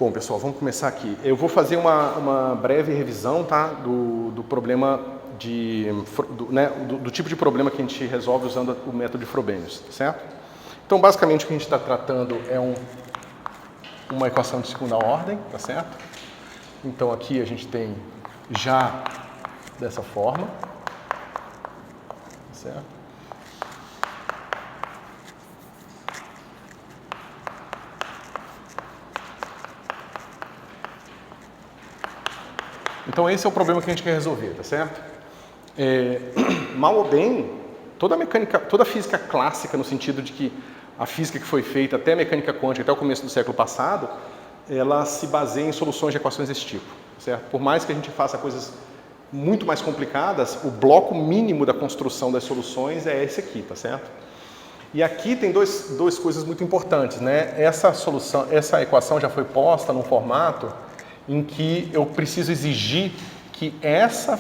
Bom, pessoal, vamos começar aqui. Eu vou fazer uma breve revisão, tá, do problema do tipo de problema que a gente resolve usando o método de Frobenius, certo? Então, basicamente, o que a gente está tratando é uma equação de segunda ordem, tá certo? Então, aqui a gente tem já dessa forma, tá certo? Então, esse é o problema que a gente quer resolver, tá certo? Mal ou bem, toda a mecânica, toda a física clássica, no sentido de que a física que foi feita até a mecânica quântica, até o começo do século passado, ela se baseia em soluções de equações desse tipo, certo? Por mais que a gente faça coisas muito mais complicadas, o bloco mínimo da construção das soluções é esse aqui, tá certo? E aqui tem duas coisas muito importantes, né? Essa equação já foi posta num formato em que eu preciso exigir que essa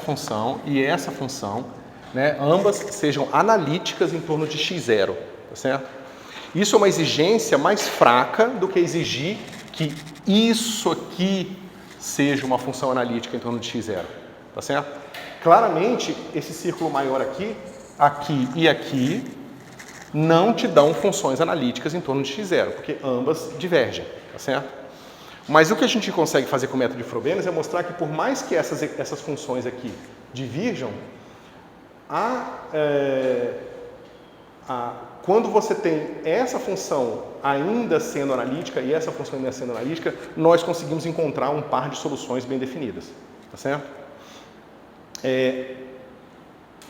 função e essa função, né, ambas sejam analíticas em torno de x0, tá certo? Isso é uma exigência mais fraca do que exigir que isso aqui seja uma função analítica em torno de x0, tá certo? Claramente, esse círculo maior aqui e aqui, não te dão funções analíticas em torno de x0, porque ambas divergem, tá certo? Mas o que a gente consegue fazer com o método de Frobenius é mostrar que por mais que essas funções aqui divirjam, quando você tem essa função ainda sendo analítica e essa função ainda sendo analítica, nós conseguimos encontrar um par de soluções bem definidas, tá certo?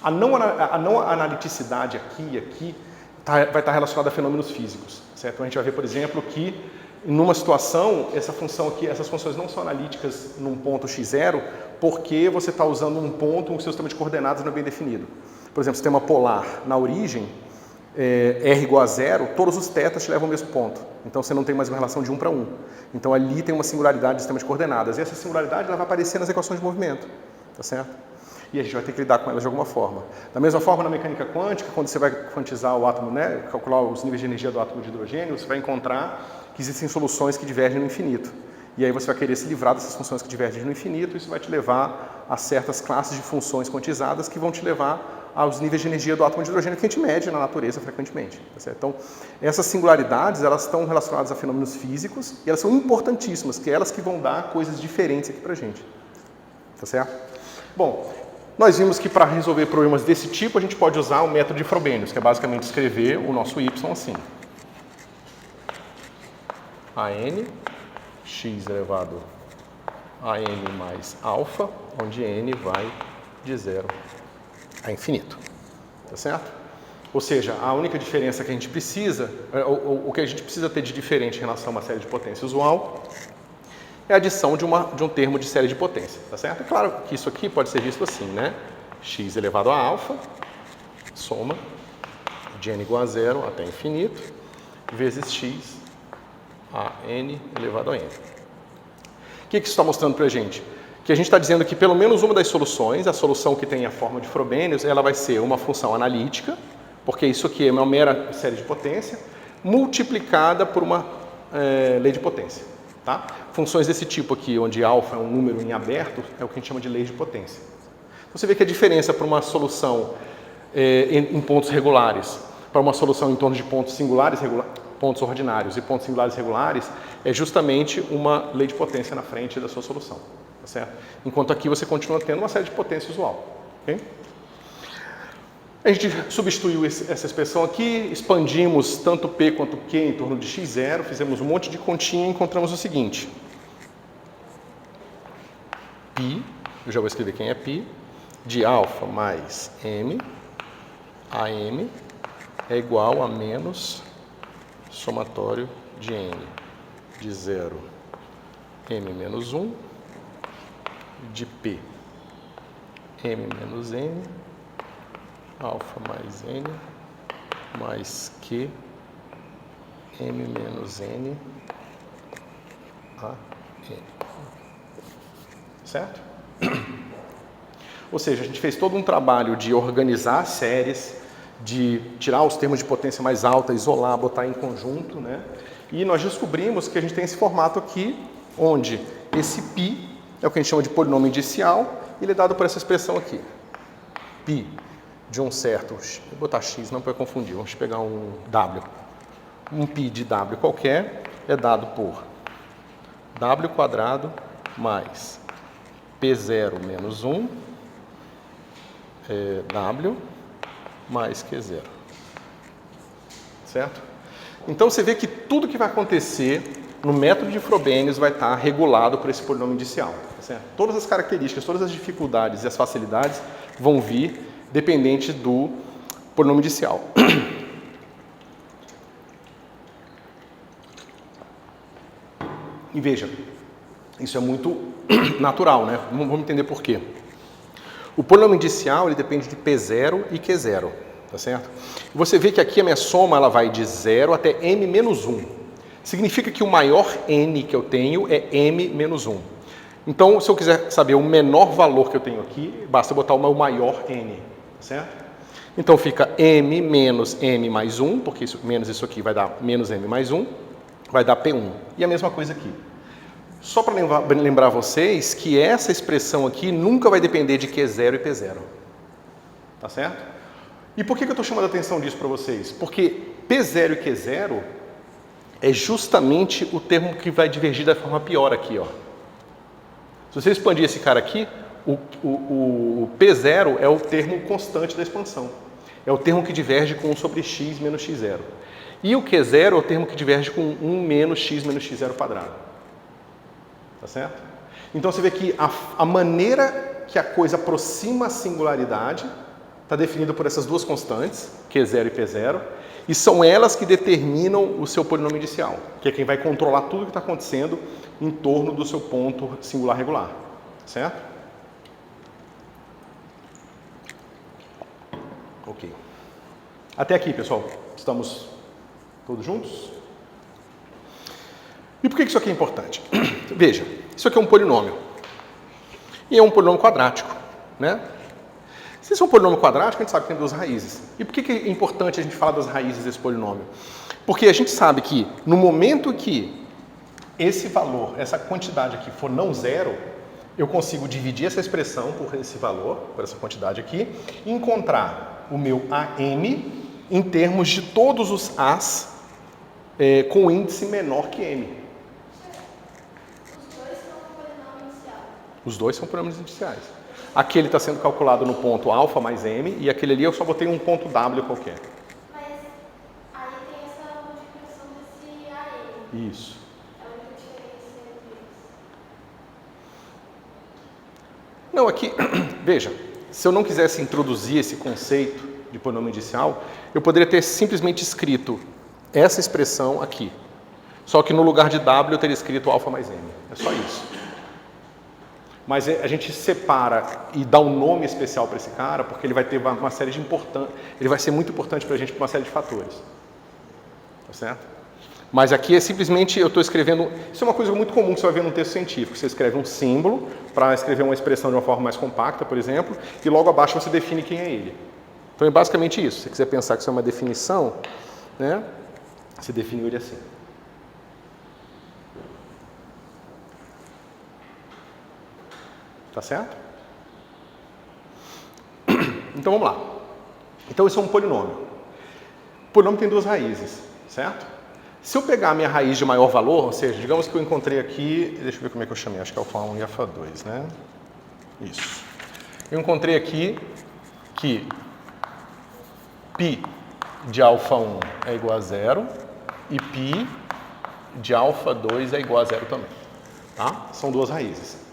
A não analiticidade aqui e aqui vai estar relacionada a fenômenos físicos, certo? A gente vai ver, por exemplo, que numa situação, essas funções não são analíticas num ponto x0, porque você está usando um ponto em que o seu sistema de coordenadas não é bem definido. Por exemplo, sistema polar na origem, r igual a 0, todos os tetas te levam ao mesmo ponto. Então você não tem mais uma relação de 1 para 1. Então ali tem uma singularidade do sistema de coordenadas. E essa singularidade ela vai aparecer nas equações de movimento, tá certo? E a gente vai ter que lidar com elas de alguma forma. Da mesma forma, na mecânica quântica, quando você vai quantizar o átomo, né, calcular os níveis de energia do átomo de hidrogênio, você vai encontrar que existem soluções que divergem no infinito. E aí você vai querer se livrar dessas funções que divergem no infinito, e isso vai te levar a certas classes de funções quantizadas que vão te levar aos níveis de energia do átomo de hidrogênio que a gente mede na natureza frequentemente. Tá certo? Então, essas singularidades, elas estão relacionadas a fenômenos físicos e elas são importantíssimas, que é elas que vão dar coisas diferentes aqui pra gente. Tá certo? Bom, nós vimos que para resolver problemas desse tipo, a gente pode usar o método de Frobenius, que é basicamente escrever o nosso y assim. AN, x elevado a n mais alfa, onde n vai de 0 a infinito. Tá certo? Ou seja, a única diferença que a gente precisa, o que a gente precisa ter de diferente em relação a uma série de potência usual, é a adição de um termo de série de potência. Tá certo? É claro que isso aqui pode ser visto assim, né? X elevado a alfa, soma de n igual a 0 até infinito, vezes x a n elevado a n. O que isso está mostrando para a gente? Que a gente está dizendo que pelo menos uma das soluções, a solução que tem a forma de Frobenius, ela vai ser uma função analítica, porque isso aqui é uma mera série de potência, multiplicada por uma lei de potência. Tá? Funções desse tipo aqui, onde alfa é um número em aberto, é o que a gente chama de lei de potência. Você vê que a diferença para uma solução em pontos regulares, para uma solução em torno de pontos singulares, pontos ordinários e pontos singulares regulares, é justamente uma lei de potência na frente da sua solução. Tá certo? Enquanto aqui você continua tendo uma série de potência usual. Okay? A gente substituiu essa expressão aqui, expandimos tanto P quanto Q em torno de x0, fizemos um monte de continha e encontramos o seguinte. Π, eu já vou escrever quem é π, de alfa mais m, a m é igual a menos somatório de n, de 0, m menos 1, de p, m menos n, alfa mais n, mais q, m menos n, a n. Certo? Ou seja, a gente fez todo um trabalho de organizar séries, de tirar os termos de potência mais alta, isolar, botar em conjunto, né? E nós descobrimos que a gente tem esse formato aqui, onde esse π é o que a gente chama de polinômio indicial, e ele é dado por essa expressão aqui. Π de um certo, vou botar x, não para confundir, vamos pegar um w. Um π de w qualquer é dado por w² mais p0 menos 1 w mais q0. Certo? Então você vê que tudo que vai acontecer no método de Frobenius vai estar regulado por esse polinômio indicial. Certo? Todas as características, todas as dificuldades e as facilidades vão vir dependente do polinômio indicial. E veja, isso é muito natural, né? Vamos entender por quê. O polinômio indicial ele depende de P0 e Q0, tá certo? Você vê que aqui a minha soma ela vai de 0 até m menos 1. Significa que o maior n que eu tenho é m menos 1. Então, se eu quiser saber o menor valor que eu tenho aqui, basta botar o maior n, tá certo? Então fica m menos m mais 1, porque menos isso aqui vai dar menos m mais 1, vai dar P1. E a mesma coisa aqui. Só para lembrar vocês que essa expressão aqui nunca vai depender de Q0 e P0. Tá certo? E por que eu estou chamando a atenção disso para vocês? Porque P0 e Q0 é justamente o termo que vai divergir da forma pior aqui, ó. Se você expandir esse cara aqui, o P0 é o termo constante da expansão. É o termo que diverge com 1 sobre x menos x0. E o Q0 é o termo que diverge com 1 menos x0 quadrado. Tá certo? Então você vê que a maneira que a coisa aproxima a singularidade está definida por essas duas constantes, Q0 e P0, e são elas que determinam o seu polinômio indicial, que é quem vai controlar tudo o que está acontecendo em torno do seu ponto singular regular. Certo? Ok. Até aqui, pessoal. Estamos todos juntos? E por que isso aqui é importante? Veja, isso aqui é um polinômio. E é um polinômio quadrático, né? Se isso é um polinômio quadrático, a gente sabe que tem duas raízes. E por que é importante a gente falar das raízes desse polinômio? Porque a gente sabe que no momento que esse valor, essa quantidade aqui for não zero, eu consigo dividir essa expressão por esse valor, por essa quantidade aqui, e encontrar o meu AM em termos de todos os A's com índice menor que M. Os dois são polinômios indiciais. Aquele está sendo calculado no ponto alfa mais m, e aquele ali eu só botei um ponto w qualquer. Mas aí tem essa multiplicação desse AM. Isso. É a única diferença entre eles. Não, aqui, veja, se eu não quisesse introduzir esse conceito de polinômio indicial, eu poderia ter simplesmente escrito essa expressão aqui. Só que no lugar de w eu teria escrito alfa mais m. É só isso. Mas a gente separa e dá um nome especial para esse cara, porque ele vai ter uma série de ele vai ser muito importante para a gente por uma série de fatores. Tá certo? Mas aqui é simplesmente, eu estou escrevendo, isso é uma coisa muito comum que você vai ver num texto científico. Você escreve um símbolo para escrever uma expressão de uma forma mais compacta, por exemplo, e logo abaixo você define quem é ele. Então é basicamente isso. Se você quiser pensar que isso é uma definição, né, você definiu ele assim. Tá certo? Então vamos lá. Então isso é um polinômio. O polinômio tem duas raízes, certo? Se eu pegar a minha raiz de maior valor, ou seja, digamos que eu encontrei aqui, deixa eu ver como é que eu chamei, acho que é alfa 1 e alfa 2, né? Isso. Eu encontrei aqui que π de alfa 1 é igual a 0 e π de alfa 2 é igual a 0 também. Tá? São duas raízes.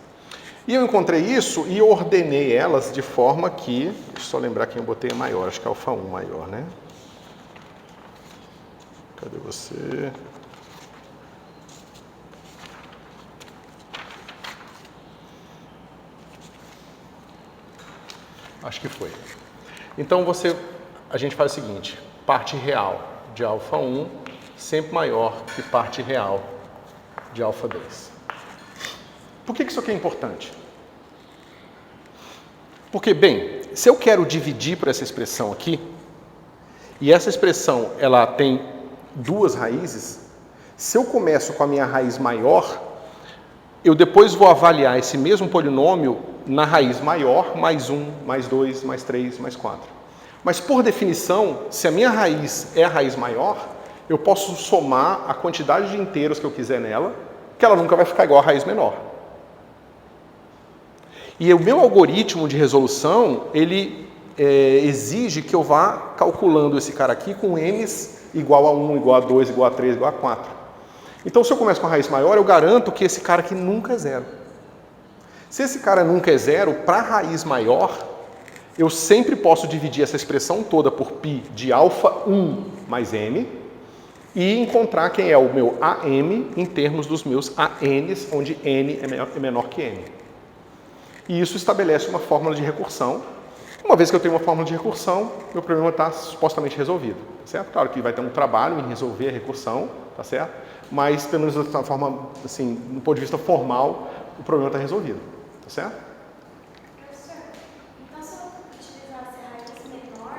E eu encontrei isso e ordenei elas de forma que, deixa eu só lembrar quem eu botei é maior, acho que é alfa 1 maior, né? Cadê você? Acho que foi. Então a gente faz o seguinte, parte real de alfa 1 sempre maior que parte real de alfa 2. Por que isso aqui é importante? Porque, bem, se eu quero dividir por essa expressão aqui, e essa expressão ela tem duas raízes, Se eu começo com a minha raiz maior, eu depois vou avaliar esse mesmo polinômio na raiz maior, mais 1, mais 2, mais 3, mais 4. Mas, por definição, se a minha raiz é a raiz maior, eu posso somar a quantidade de inteiros que eu quiser nela, que ela nunca vai ficar igual à raiz menor. E o meu algoritmo de resolução, ele exige que eu vá calculando esse cara aqui com n's igual a 1, igual a 2, igual a 3, igual a 4. Então, se eu começo com a raiz maior, eu garanto que esse cara aqui nunca é zero. Se esse cara nunca é zero, para a raiz maior, eu sempre posso dividir essa expressão toda por π de alfa 1 mais m e encontrar quem é o meu AM em termos dos meus ANs, onde n é menor que m. E isso estabelece uma fórmula de recursão. Uma vez que eu tenho uma fórmula de recursão, meu problema está supostamente resolvido, tá certo? Claro que vai ter um trabalho em resolver a recursão, tá certo? Mas, pelo menos de uma forma, assim, do ponto de vista formal, o problema está resolvido, tá certo? Professor, então se eu utilizasse a raiz menor,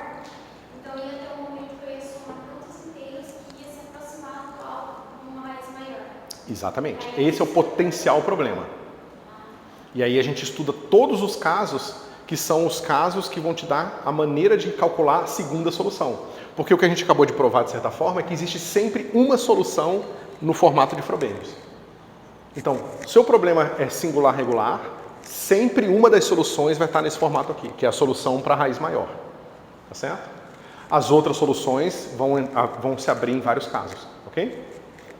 então ia ter um momento que eu ia somar tantos inteiros que ia se aproximar atual de uma raiz maior. Exatamente. Esse é o potencial problema. E aí a gente estuda todos os casos que são os casos que vão te dar a maneira de calcular a segunda solução. Porque o que a gente acabou de provar, de certa forma, é que existe sempre uma solução no formato de Frobenius. Então, se o problema é singular regular, sempre uma das soluções vai estar nesse formato aqui, que é a solução para a raiz maior. Tá certo? As outras soluções vão se abrir em vários casos, ok?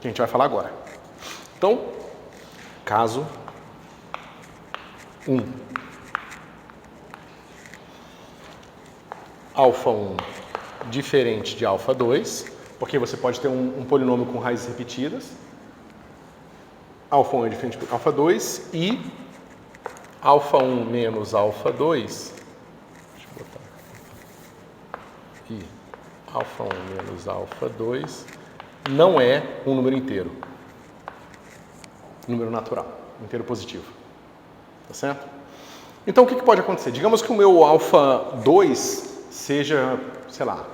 Que a gente vai falar agora. Então, caso 1. Alfa 1 diferente de alfa 2, porque você pode ter um polinômio com raízes repetidas. Alfa 1 é diferente de alfa 2 e alfa 1 menos alfa 2, deixa eu botar aqui, e alfa 1 menos alfa 2 não é um número inteiro, número natural, inteiro positivo, tá certo? Então o que pode acontecer? Digamos que o meu alfa 2 seja, sei lá,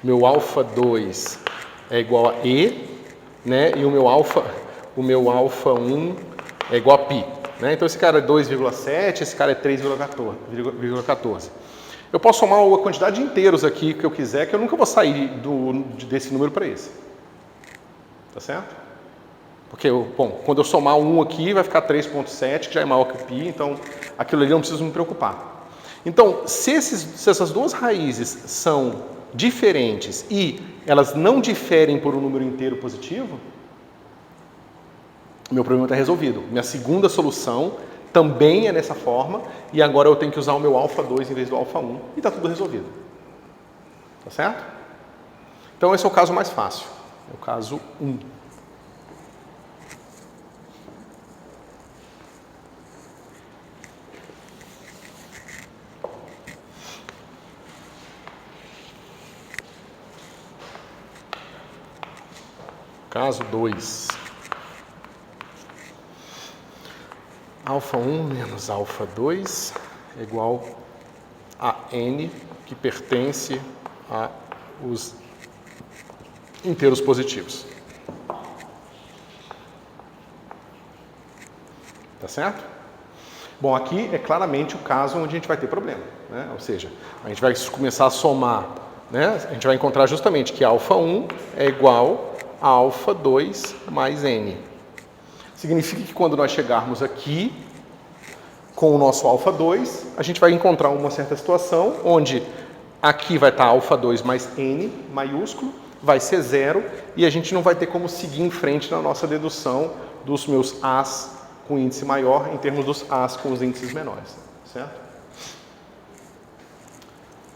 meu alfa 2 é igual a E, né? E o meu alfa 1 é igual a π. Né? Então esse cara é 2,7, esse cara é 3,14. Eu posso somar a quantidade de inteiros aqui que eu quiser, que eu nunca vou sair desse número para esse. Tá certo? Porque, bom, quando eu somar 1 aqui, vai ficar 3,7, que já é maior que o π, então aquilo ali eu não preciso me preocupar. Então, se essas duas raízes são diferentes e elas não diferem por um número inteiro positivo, meu problema está resolvido. Minha segunda solução também é nessa forma e agora eu tenho que usar o meu alfa 2 em vez do alfa 1 e está tudo resolvido. Tá certo? Então, esse é o caso mais fácil. É o caso 1. Caso 2. Alfa 1 menos alfa 2 é igual a n, que pertence a os inteiros positivos. Tá certo? Bom, aqui é claramente o caso onde a gente vai ter problema, né? Ou seja, a gente vai começar a somar, né? A gente vai encontrar justamente que alfa 1 é igual a alfa 2 mais n. Significa que quando nós chegarmos aqui com o nosso alfa 2, a gente vai encontrar uma certa situação onde aqui vai estar alfa 2 mais n maiúsculo, vai ser 0 e a gente não vai ter como seguir em frente na nossa dedução dos meus A's com índice maior em termos dos A's com os índices menores, certo?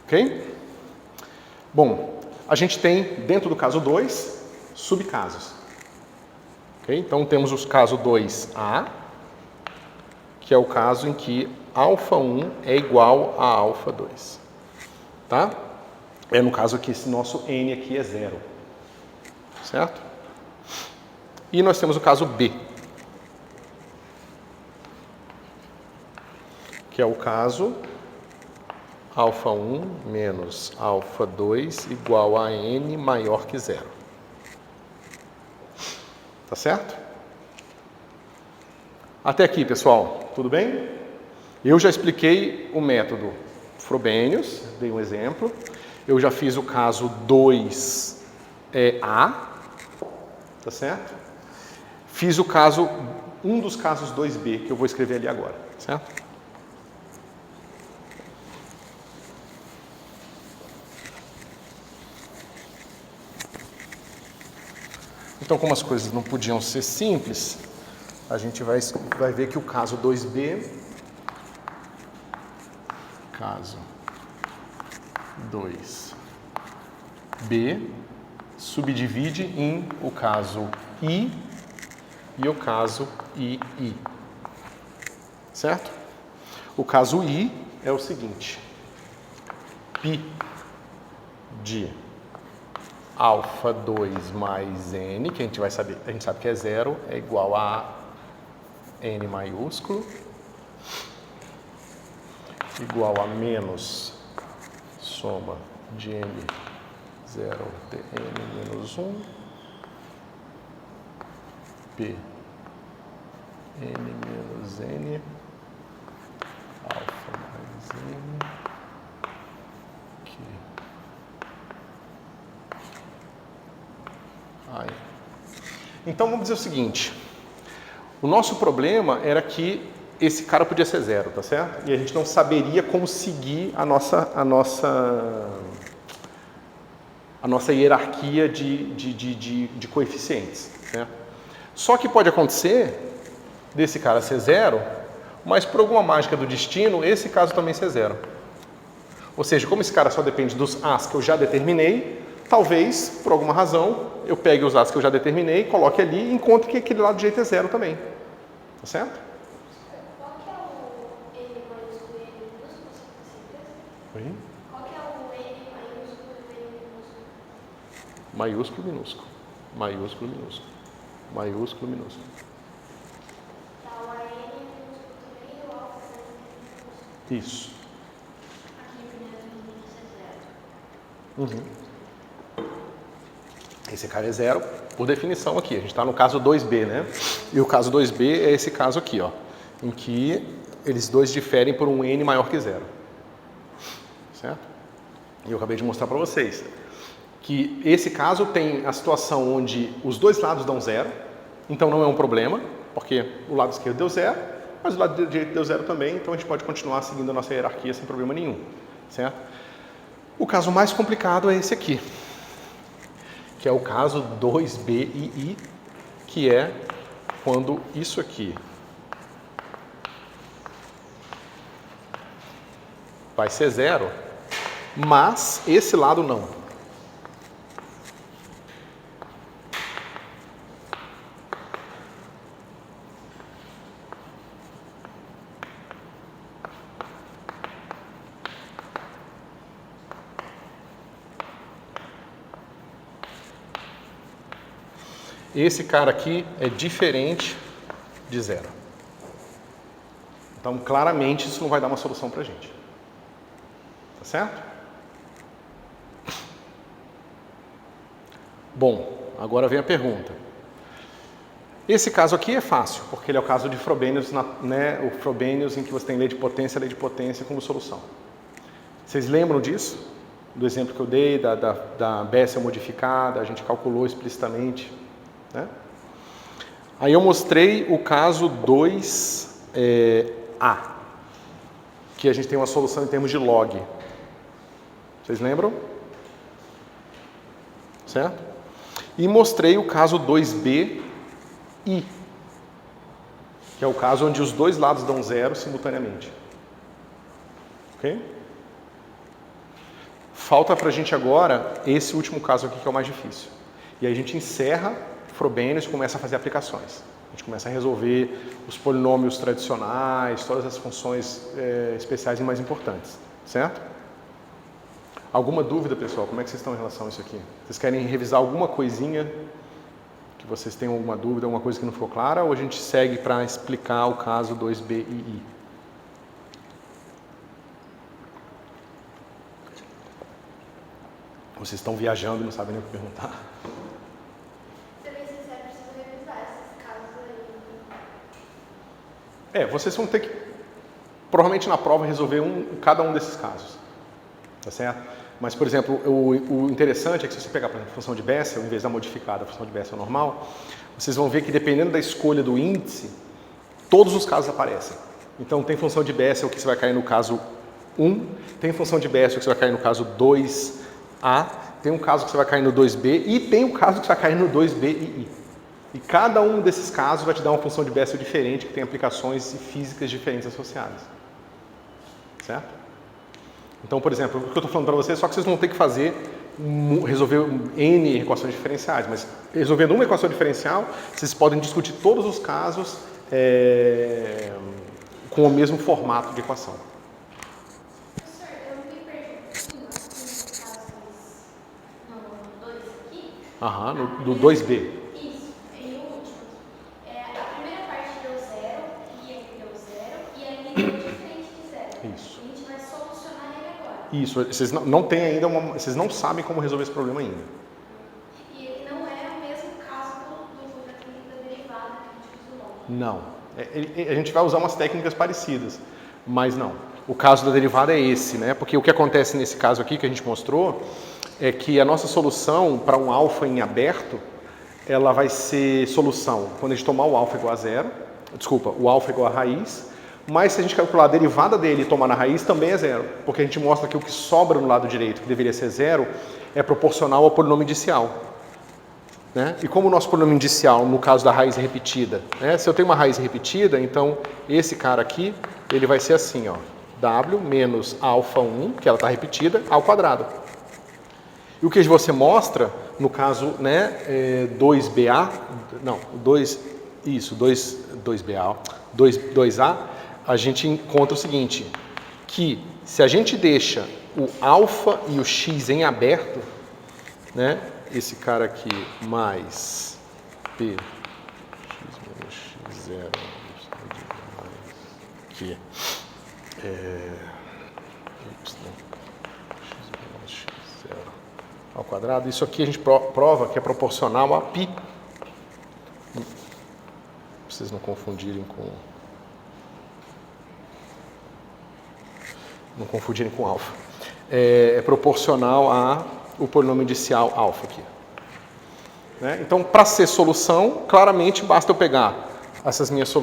Ok? Bom, a gente tem, dentro do caso 2, subcasos. Okay? Então, temos o caso 2A, que é o caso em que alfa 1 é igual a alfa 2. Tá? É no caso aqui, esse nosso n aqui é 0. Certo? E nós temos o caso B, que é o caso alfa 1 menos alfa 2 igual a n maior que zero. Tá certo? Até aqui, pessoal, tudo bem? Eu já expliquei o método Frobenius, dei um exemplo. Eu já fiz o caso 2A, tá certo? Fiz o caso, um dos casos 2B, que eu vou escrever ali agora, certo? Então, como as coisas não podiam ser simples, a gente vai ver que o caso 2B, caso 2B, subdivide em o caso I e o caso II. Certo? O caso I é o seguinte: π de alfa 2 mais n, que a gente sabe que é zero, é igual a n maiúsculo, igual a menos soma de n 0 de n menos 1, p n menos n, alfa mais n, que ai. Então vamos dizer o seguinte: o nosso problema era que esse cara podia ser zero, tá certo? E a gente não saberia como seguir a nossa hierarquia de coeficientes, né? Só que pode acontecer desse cara ser zero, mas por alguma mágica do destino, esse caso também ser zero. Ou seja, como esse cara só depende dos As que eu já determinei, talvez, por alguma razão, eu pegue os As que eu já determinei, coloque ali e encontre que aquele lado direito é zero também. Tá certo? Qual que é o N maiúsculo e N minúsculo, você tem certeza? Oi? Qual que é o N maiúsculo e o N minúsculo? Maiúsculo, minúsculo. Maiúsculo, minúsculo. Maiúsculo, minúsculo. Tá, o AN minúsculo também e o alfa também é minúsculo. Isso. Aqui o primeiro minúsculo é zero. Esse cara é zero, por definição aqui. A gente está no caso 2B, né? E o caso 2B é esse caso aqui, ó, em que eles dois diferem por um n maior que zero. Certo? E eu acabei de mostrar para vocês que esse caso tem a situação onde os dois lados dão zero, então não é um problema, porque o lado esquerdo deu zero, mas o lado direito deu zero também, então a gente pode continuar seguindo a nossa hierarquia sem problema nenhum. Certo? O caso mais complicado é esse aqui, que é o caso 2BII, que é quando isso aqui vai ser zero, mas esse lado não. Esse cara aqui é diferente de zero. Então, claramente, isso não vai dar uma solução para a gente. Tá certo? Bom, agora vem a pergunta. Esse caso aqui é fácil, porque ele é o caso de Frobenius, né? O Frobenius em que você tem lei de potência como solução. Vocês lembram disso? Do exemplo que eu dei, da Bessel modificada, a gente calculou explicitamente. Né? Aí eu mostrei o caso 2A, que a gente tem uma solução em termos de log. Vocês lembram? Certo? E mostrei o caso 2BI, que é o caso onde os dois lados dão zero simultaneamente. Ok? Falta pra gente agora esse último caso aqui que é o mais difícil. E aí a gente encerra Frobenius e começa a fazer aplicações. A gente começa a resolver os polinômios tradicionais, todas as funções especiais e mais importantes. Certo? Alguma dúvida, pessoal? Como é que vocês estão em relação a isso aqui? Vocês querem revisar alguma coisinha que vocês tenham alguma dúvida, alguma coisa que não ficou clara? Ou a gente segue para explicar o caso 2BII? Vocês estão viajando e não sabem nem o que perguntar. Pra ser sincero, preciso revisar esses casos aí. Vocês vão ter que, provavelmente na prova, resolver cada um desses casos. Tá certo? Mas, por exemplo, o interessante é que se você pegar, por exemplo, a função de Bessel, em vez da modificada, a função de Bessel normal, vocês vão ver que dependendo da escolha do índice, todos os casos aparecem. Então, tem função de Bessel que você vai cair no caso 1, tem função de Bessel que você vai cair no caso 2A, tem um caso que você vai cair no 2B e tem um caso que você vai cair no 2B e I. E cada um desses casos vai te dar uma função de Bessel diferente, que tem aplicações físicas diferentes associadas. Certo? Então, por exemplo, o que eu estou falando para vocês, só que vocês vão ter que resolver N equações diferenciais, mas resolvendo uma equação diferencial, vocês podem discutir todos os casos com o mesmo formato de equação. Professor, eu me perdi no caso no 2 aqui. Do 2B. Isso, e o último. A primeira parte deu 0, e aqui deu 0, e aí deu diferente de 0. Isso. A gente vai solucionar ele agora. Isso, vocês não têm ainda vocês não sabem como resolver esse problema ainda. E ele não é o mesmo caso da técnica derivada que a gente usou ontem. Não. A gente vai usar umas técnicas parecidas, mas não. O caso da derivada é esse, né? Porque o que acontece nesse caso aqui que a gente mostrou é que a nossa solução para um alfa em aberto, ela vai ser solução quando a gente tomar o alfa igual a zero, o alfa igual a raiz, mas se a gente calcular a derivada dele e tomar na raiz, também é zero, porque a gente mostra que o que sobra no lado direito, que deveria ser zero, é proporcional ao polinômio indicial. Né? E como o nosso polinômio indicial, no caso da raiz repetida, né? Se eu tenho uma raiz repetida, então esse cara aqui, ele vai ser assim, ó, w menos alfa 1, que ela está repetida, ao quadrado. E o que você mostra, no caso, né, 2BA, não, 2A, a gente encontra o seguinte, que se a gente deixa o alfa e o x em aberto, né, esse cara aqui mais P, x menos x0, aqui, y, x menos x0 ao quadrado, isso aqui a gente prova que é proporcional a π. Pra vocês não confundirem com alfa. É proporcional a o polinômio indicial alfa aqui. Né? Então, para ser solução, claramente basta eu pegar essas minhas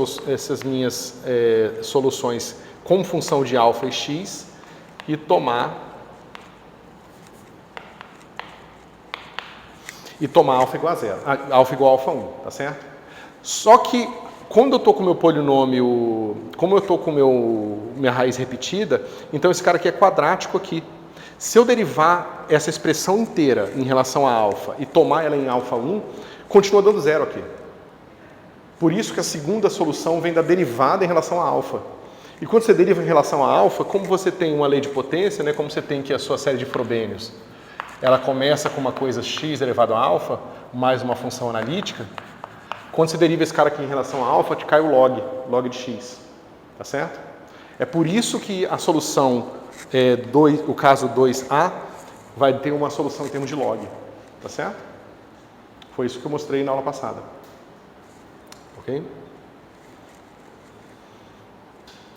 soluções com função de alfa e x e tomar alfa igual a zero, alfa igual a alfa 1, tá certo? Só que quando eu estou com o meu polinômio, como eu estou com minha raiz repetida, então esse cara aqui é quadrático aqui. Se eu derivar essa expressão inteira em relação a alfa e tomar ela em alfa 1, continua dando zero aqui. Por isso que a segunda solução vem da derivada em relação a alfa. E quando você deriva em relação a alfa, como você tem uma lei de potência, né, como você tem aqui a sua série de Frobenius, ela começa com uma coisa x elevado a alfa, mais uma função analítica, quando você deriva esse cara aqui em relação a alfa, te cai o log de x. Tá certo? É por isso que a solução, o caso 2A, vai ter uma solução em termos de log. Tá certo? Foi isso que eu mostrei na aula passada. Ok?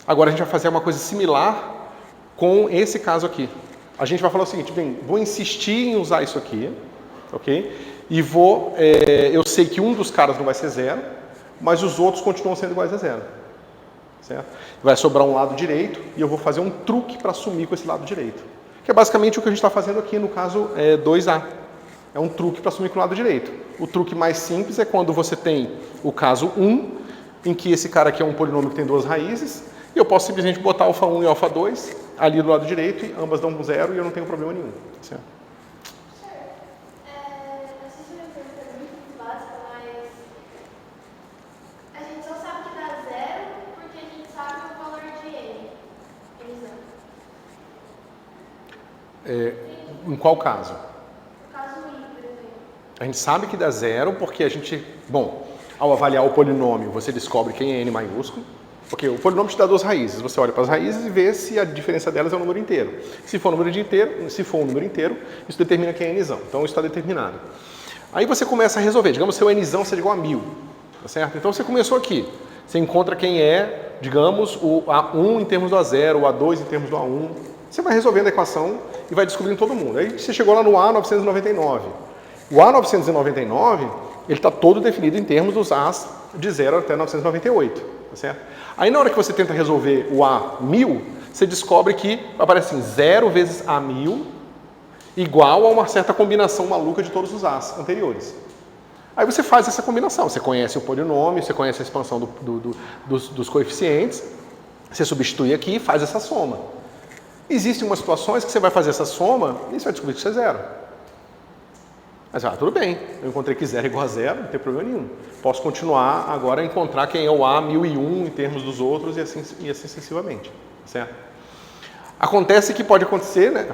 Agora a gente vai fazer uma coisa similar com esse caso aqui. A gente vai falar o seguinte, bem, vou insistir em usar isso aqui, ok? E eu sei que um dos caras não vai ser zero, mas os outros continuam sendo iguais a zero. Certo? Vai sobrar um lado direito e eu vou fazer um truque para assumir com esse lado direito. Que é basicamente o que a gente está fazendo aqui no caso 2A. É um truque para assumir com o lado direito. O truque mais simples é quando você tem o caso 1, em que esse cara aqui é um polinômio que tem duas raízes, e eu posso simplesmente botar alfa 1 e alfa 2 ali do lado direito, e ambas dão zero e eu não tenho problema nenhum. Certo? Em qual caso? No caso I, por exemplo. A gente sabe que dá zero porque a gente... Bom, ao avaliar o polinômio, você descobre quem é n maiúsculo, Porque o polinômio te dá duas raízes. Você olha para as raízes e vê se a diferença delas é um número inteiro. Se for um número inteiro, isso determina quem é nzão. Então, isso está determinado. Aí você começa a resolver. Digamos que seu nzão seja igual a 1000. Tá certo? Então, você começou aqui. Você encontra quem é, digamos, o A1 em termos do A0, o A2 em termos do A1. Você vai resolvendo a equação e vai descobrindo todo mundo. Aí você chegou lá no A999. O A999, ele está todo definido em termos dos As de 0 até 998. Tá certo? Aí na hora que você tenta resolver o A1000, você descobre que aparece assim, 0 vezes A1000 igual a uma certa combinação maluca de todos os As anteriores. Aí você faz essa combinação, você conhece o polinômio, você conhece a expansão dos coeficientes, você substitui aqui e faz essa soma. Existem umas situações que você vai fazer essa soma e você vai descobrir que isso é 0. Mas, tudo bem, eu encontrei que 0 é igual a 0, não tem problema nenhum. Posso continuar agora a encontrar quem é o A1001 em termos dos outros e assim sucessivamente, certo? Acontece que pode acontecer, né?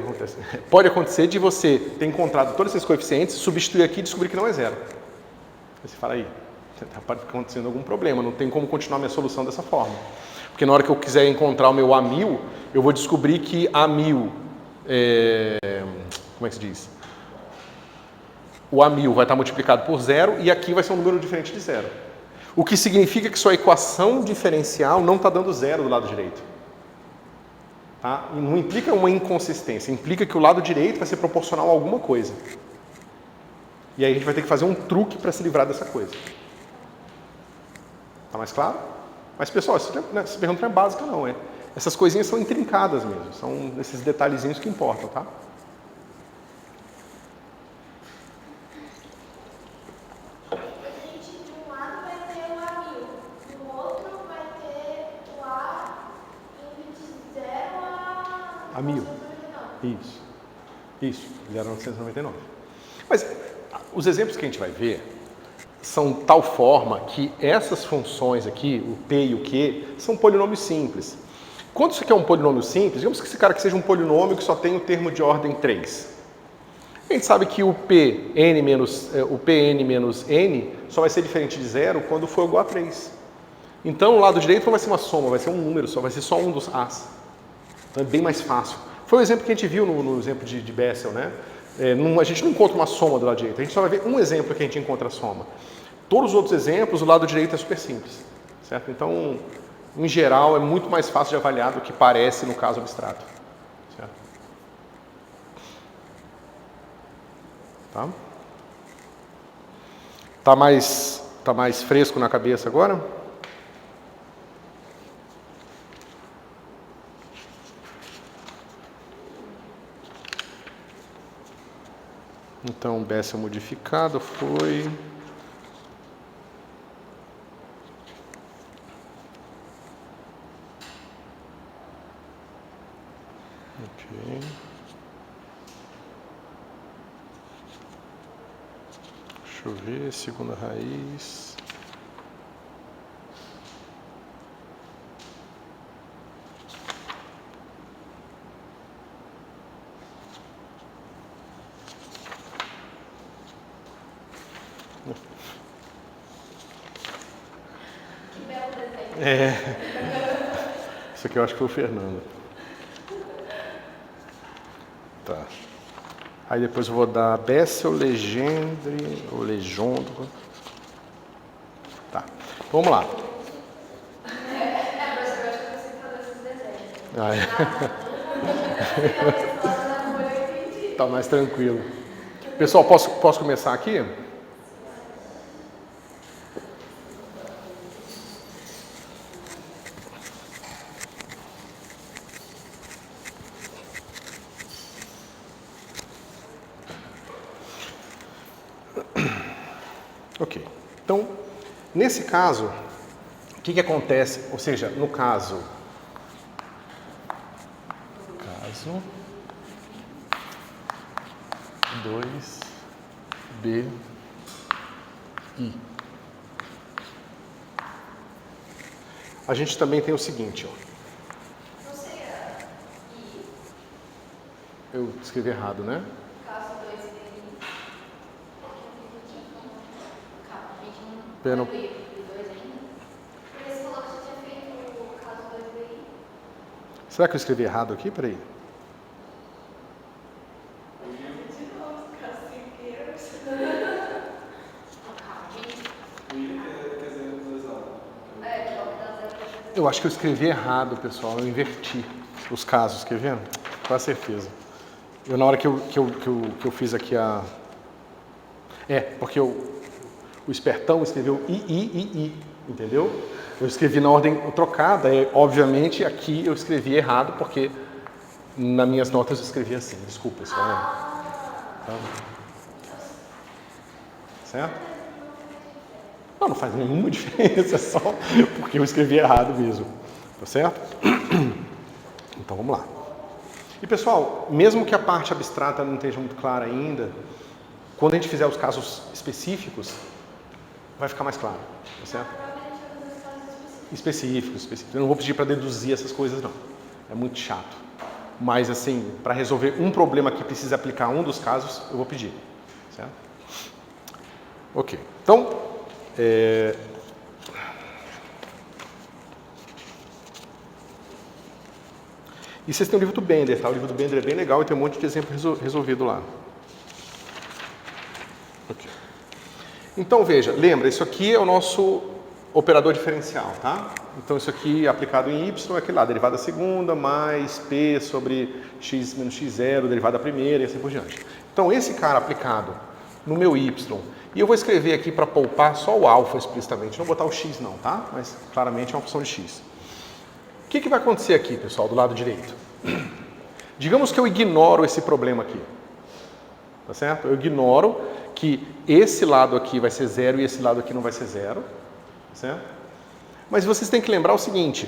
Pode acontecer de você ter encontrado todos esses coeficientes, substituir aqui e descobrir que não é 0. Aí você fala aí, está acontecendo algum problema, não tem como continuar minha solução dessa forma. Porque na hora que eu quiser encontrar o meu A1000, eu vou descobrir que A1000, como é que se diz? O A1000 vai estar multiplicado por 0 e aqui vai ser um número diferente de 0. O que significa que sua equação diferencial não está dando 0 do lado direito. Tá? E não implica uma inconsistência, implica que o lado direito vai ser proporcional a alguma coisa. E aí a gente vai ter que fazer um truque para se livrar dessa coisa. Tá mais claro? Mas, pessoal, essa pergunta não é básica, não. Essas coisinhas são intrincadas mesmo. São esses detalhezinhos que importam, tá? De um lado vai ter o A1000, do outro vai ter o A de 0 a 1000. Isso. 0 a 999. Mas os exemplos que a gente vai ver são de tal forma que essas funções aqui, o P e o Q, são polinômios simples. Quando isso aqui é um polinômio simples, digamos que esse cara aqui seja um polinômio que só tem o termo de ordem 3. A gente sabe que o Pn menos n só vai ser diferente de 0 quando for igual a 3. Então, o lado direito não vai ser uma soma, vai ser um número só, vai ser só um dos As. Então, é bem mais fácil. Foi o exemplo que a gente viu no exemplo de Bessel, né? A gente não encontra uma soma do lado direito, a gente só vai ver um exemplo que a gente encontra a soma. Todos os outros exemplos, o lado direito é super simples, certo? Então, em geral, é muito mais fácil de avaliar do que parece no caso abstrato, certo? Tá mais fresco na cabeça agora? Então, Bessel modificado foi... Ok. Deixa eu ver, segunda raiz... Que belo desenho. Isso aqui eu acho que foi o Fernando. Tá. Aí depois eu vou dar Bessel, Legendre, ou Legendre. Tá. Vamos lá. Professor, eu acho que eu consigo fazer esses desenhos. Ah, é. Tá mais tranquilo. Pessoal, posso começar aqui? Ok. Então, nesse caso, o que acontece? Ou seja, no caso 2, B, I. A gente também tem o seguinte, ó. Não seria I, Eu escrevi errado, né? caso 2 dele. Calma, a gente não Pena- viu o 2 ainda. Porque você falou que você tinha feito Será que eu escrevi errado aqui? Peraí. Eu acho que eu escrevi errado, pessoal. Eu inverti os casos, quer ver? Com certeza. Na hora que eu fiz aqui a... porque o espertão escreveu I, entendeu? Eu escrevi na ordem trocada, obviamente aqui eu escrevi errado, porque nas minhas notas eu escrevi assim, desculpa, pessoal. Tá? Certo? Não faz nenhuma diferença, é só porque eu escrevi errado mesmo, tá certo? Então vamos lá. E pessoal, mesmo que a parte abstrata não esteja muito clara ainda, quando a gente fizer os casos específicos, vai ficar mais claro, tá certo? Específicos. Eu não vou pedir para deduzir essas coisas, não. É muito chato. Mas, assim, para resolver um problema que precisa aplicar um dos casos, eu vou pedir. Certo? Ok. Então, E vocês têm o livro do Bender, tá? O livro do Bender é bem legal e tem um monte de exemplo resolvido lá. Okay. Então, veja, lembra, isso aqui é o nosso operador diferencial, tá? Então, isso aqui aplicado em y é aquele lá, derivada segunda mais p sobre x menos x0, derivada primeira e assim por diante. Então, esse cara aplicado no meu y, e eu vou escrever aqui para poupar só o alfa explicitamente, não vou botar o x não, tá? Mas claramente é uma função de x. O que vai acontecer aqui, pessoal, do lado direito? Digamos que eu ignoro esse problema aqui, tá certo? Eu ignoro que esse lado aqui vai ser 0 e esse lado aqui não vai ser 0, certo? Mas vocês têm que lembrar o seguinte,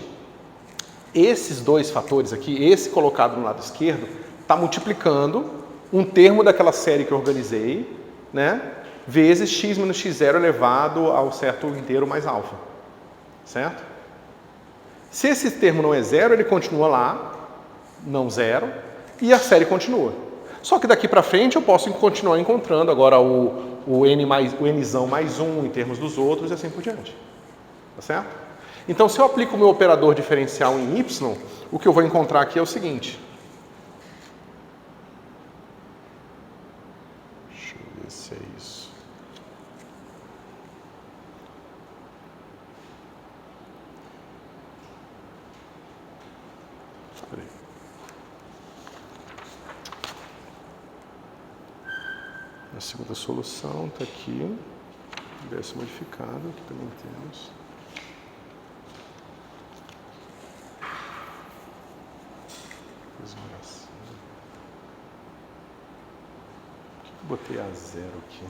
esses dois fatores aqui, esse colocado no lado esquerdo, está multiplicando um termo daquela série que eu organizei, né, vezes x menos x0 elevado ao certo inteiro mais alfa, certo? Se esse termo não é 0, ele continua lá, não 0, e a série continua. Só que daqui para frente eu posso continuar encontrando agora o nzão mais 1 em termos dos outros e assim por diante. Tá certo? Então, se eu aplico o meu operador diferencial em y, o que eu vou encontrar aqui é o seguinte. Deixa eu ver se é isso. Peraí. A segunda solução está aqui. Inverso modificado, aqui também temos. Por que eu botei a 0 aqui?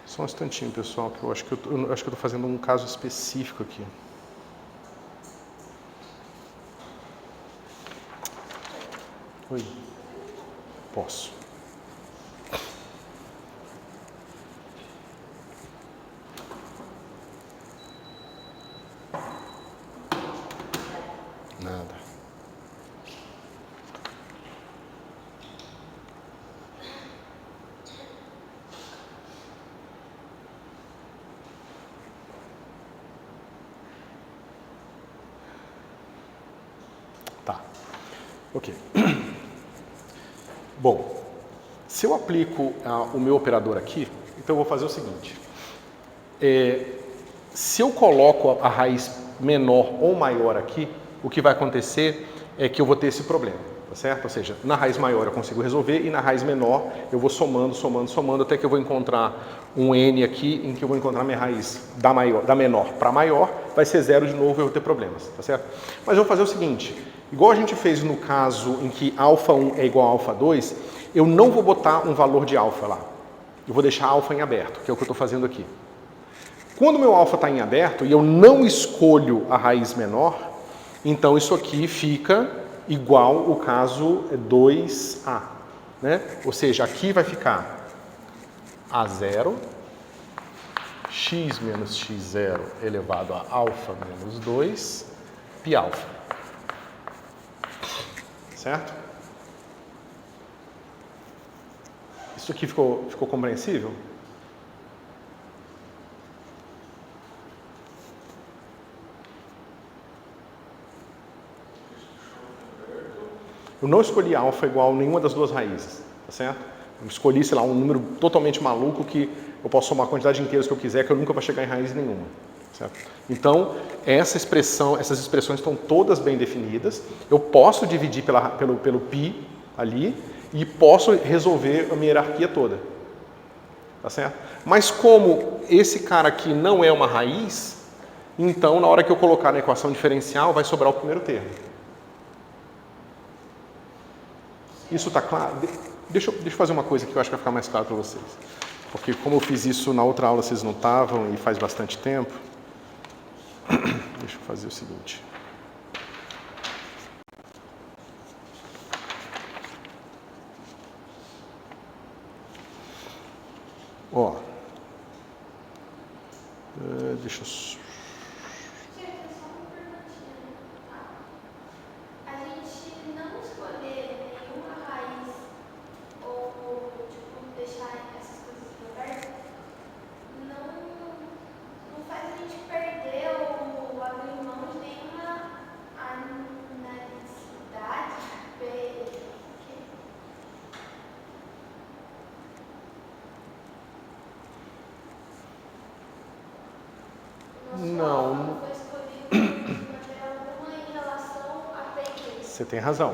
Só um instantinho, pessoal, que eu acho que eu estou fazendo um caso específico aqui. Oi. Posso. Nada. Tá. Ok. Bom, se eu aplico o meu operador aqui, então eu vou fazer o seguinte. Se eu coloco a raiz menor ou maior aqui, o que vai acontecer é que eu vou ter esse problema, tá certo? Ou seja, na raiz maior eu consigo resolver e na raiz menor eu vou somando, até que eu vou encontrar um n aqui em que eu vou encontrar minha raiz da menor para maior, vai ser 0 de novo e eu vou ter problemas, tá certo? Mas eu vou fazer o seguinte, igual a gente fez no caso em que alfa1 é igual a alfa2, eu não vou botar um valor de alfa lá, eu vou deixar alfa em aberto, que é o que eu estou fazendo aqui. Quando meu alfa está em aberto e eu não escolho a raiz menor, então isso aqui fica igual o caso 2a. Né? Ou seja, aqui vai ficar A0, x menos x0 elevado a alfa menos 2, pi alfa. Certo? Isso aqui ficou compreensível? Eu não escolhi alfa igual a nenhuma das duas raízes, tá certo? Eu escolhi, sei lá, um número totalmente maluco que eu posso somar a quantidade de inteiros que eu quiser, que eu nunca vou chegar em raiz nenhuma. Certo? Então, essas expressões estão todas bem definidas. Eu posso dividir pelo π ali e posso resolver a minha hierarquia toda. Tá certo? Mas como esse cara aqui não é uma raiz, então na hora que eu colocar na equação diferencial vai sobrar o primeiro termo. Isso está claro? Deixa eu fazer uma coisa que eu acho que vai ficar mais claro para vocês. Porque como eu fiz isso na outra aula, vocês não estavam e faz bastante tempo. Deixa eu fazer o seguinte. Ó. Deixa eu... Não. Você tem razão.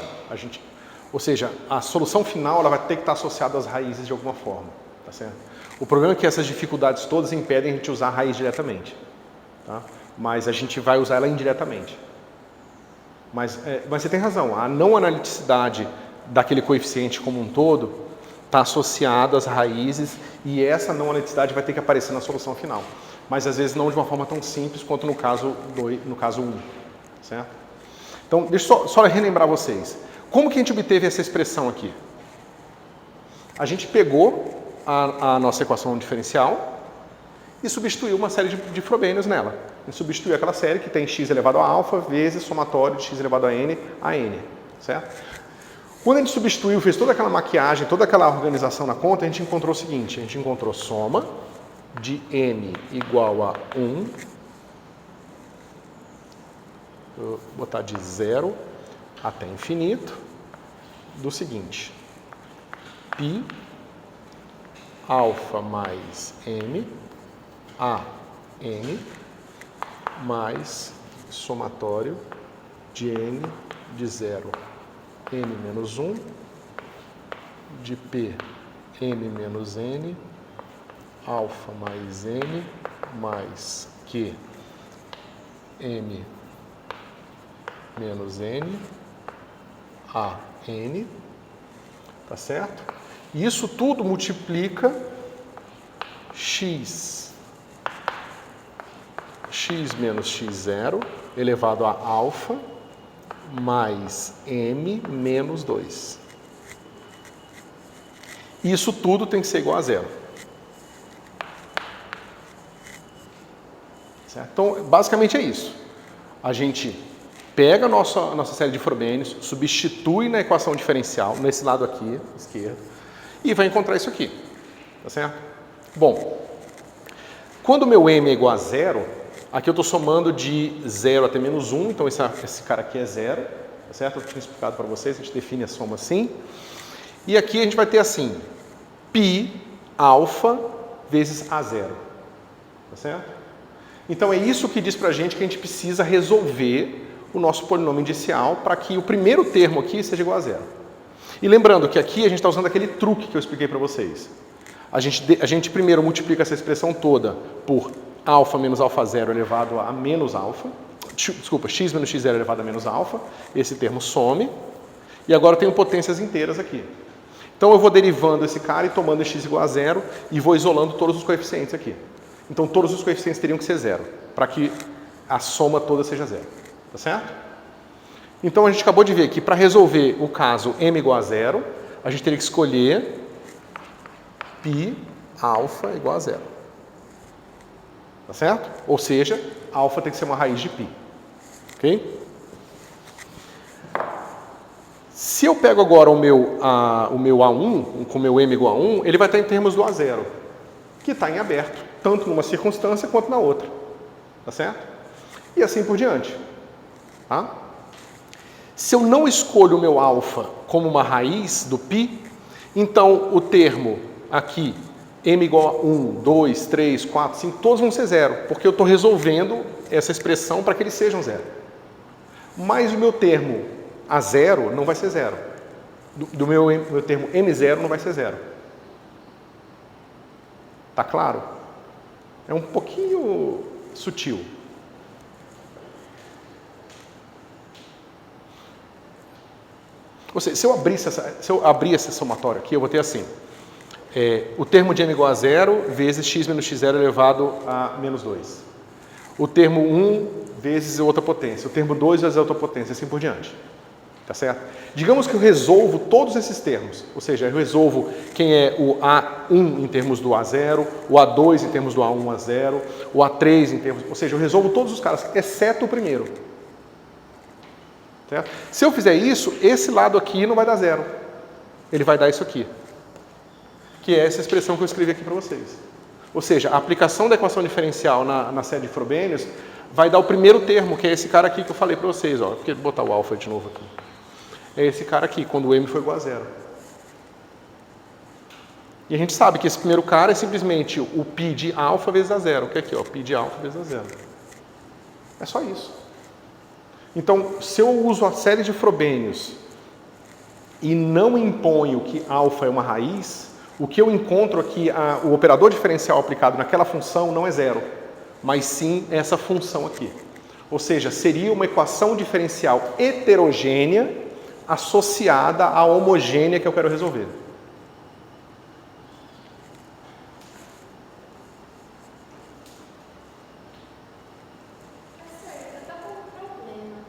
Ou seja, a solução final ela vai ter que estar associada às raízes de alguma forma. Tá certo? O problema é que essas dificuldades todas impedem a gente usar a raiz diretamente. Tá? Mas a gente vai usar ela indiretamente. Mas você tem razão. A não analiticidade daquele coeficiente como um todo está associada às raízes e essa não analiticidade vai ter que aparecer na solução final. Mas às vezes não de uma forma tão simples quanto no caso 1. Certo? Então, deixa eu só relembrar vocês. Como que a gente obteve essa expressão aqui? A gente pegou a nossa equação diferencial e substituiu uma série de Frobenius nela. A gente substituiu aquela série que tem x elevado a alfa vezes somatório de x elevado a n, certo? Quando a gente substituiu, fez toda aquela maquiagem, toda aquela organização na conta, a gente encontrou o seguinte, a gente encontrou soma de n igual a 1, vou botar de 0 até infinito, do seguinte, π alfa mais m, a n, mais somatório de n de 0, n menos 1, de p, m menos n, alfa mais n, mais q, m menos n, a n, tá certo? E isso tudo multiplica x menos x0 elevado a alfa mais m menos 2. Isso tudo tem que ser igual a 0. Certo? Então, basicamente é isso. A gente pega a nossa série de Frobenius, substitui na equação diferencial, nesse lado aqui, esquerdo, e vai encontrar isso aqui. Tá certo? Bom, quando o meu m é igual a 0, aqui eu estou somando de 0 até menos 1, então esse cara aqui é 0, tá certo? Eu tinha explicado para vocês, a gente define a soma assim. E aqui a gente vai ter assim, π alfa vezes A0, tá certo? Então é isso que diz para a gente que a gente precisa resolver o nosso polinômio indicial para que o primeiro termo aqui seja igual a 0. E lembrando que aqui a gente está usando aquele truque que eu expliquei para vocês. A gente primeiro multiplica essa expressão toda por alfa menos alfa 0 elevado a menos alfa. Desculpa, x menos x0 elevado a menos alfa. Esse termo some. E agora eu tenho potências inteiras aqui. Então eu vou derivando esse cara e tomando x igual a 0 e vou isolando todos os coeficientes aqui. Então todos os coeficientes teriam que ser 0, para que a soma toda seja 0. Tá certo? Então a gente acabou de ver que para resolver o caso m igual a 0, a gente teria que escolher π alfa igual a 0. Tá certo? Ou seja, alfa tem que ser uma raiz de π. Ok? Se eu pego agora o meu A1, com o meu m igual a 1, ele vai estar em termos do A0, que está em aberto, tanto numa circunstância quanto na outra. Tá certo? E assim por diante. Tá? Se eu não escolho o meu alfa como uma raiz do π, então o termo aqui, m igual a 1, 2, 3, 4, 5, todos vão ser zero, porque eu estou resolvendo essa expressão para que eles sejam zero. Mas o meu termo a zero não vai ser zero. Do meu termo m0 não vai ser zero. Tá claro? É um pouquinho sutil. Ou seja, se eu abrir esse somatório aqui, eu vou ter assim, o termo de m igual a zero vezes x menos x0 elevado a menos 2. O termo 1 vezes outra potência. O termo 2 vezes outra potência, assim por diante. Tá certo? Digamos que eu resolvo todos esses termos. Ou seja, eu resolvo quem é o A1 em termos do A0, o A2 em termos do A1 a 0, o A3 em termos... Ou seja, eu resolvo todos os caras, exceto o primeiro. Certo? Se eu fizer isso, esse lado aqui não vai dar zero. Ele vai dar isso aqui. Que é essa expressão que eu escrevi aqui para vocês. Ou seja, a aplicação da equação diferencial na série de Frobenius vai dar o primeiro termo, que é esse cara aqui que eu falei para vocês. Ó. Vou botar o alfa de novo aqui. É esse cara aqui, quando o m for igual a zero. E a gente sabe que esse primeiro cara é simplesmente o π de alfa vezes a zero. Que é aqui, ó, π de alfa vezes a zero. É só isso. Então, se eu uso a série de Frobenius e não imponho que alfa é uma raiz, o que eu encontro aqui, o operador diferencial aplicado naquela função não é zero, mas sim essa função aqui. Ou seja, seria uma equação diferencial heterogênea associada à homogênea que eu quero resolver. Professor, eu estou com um problema.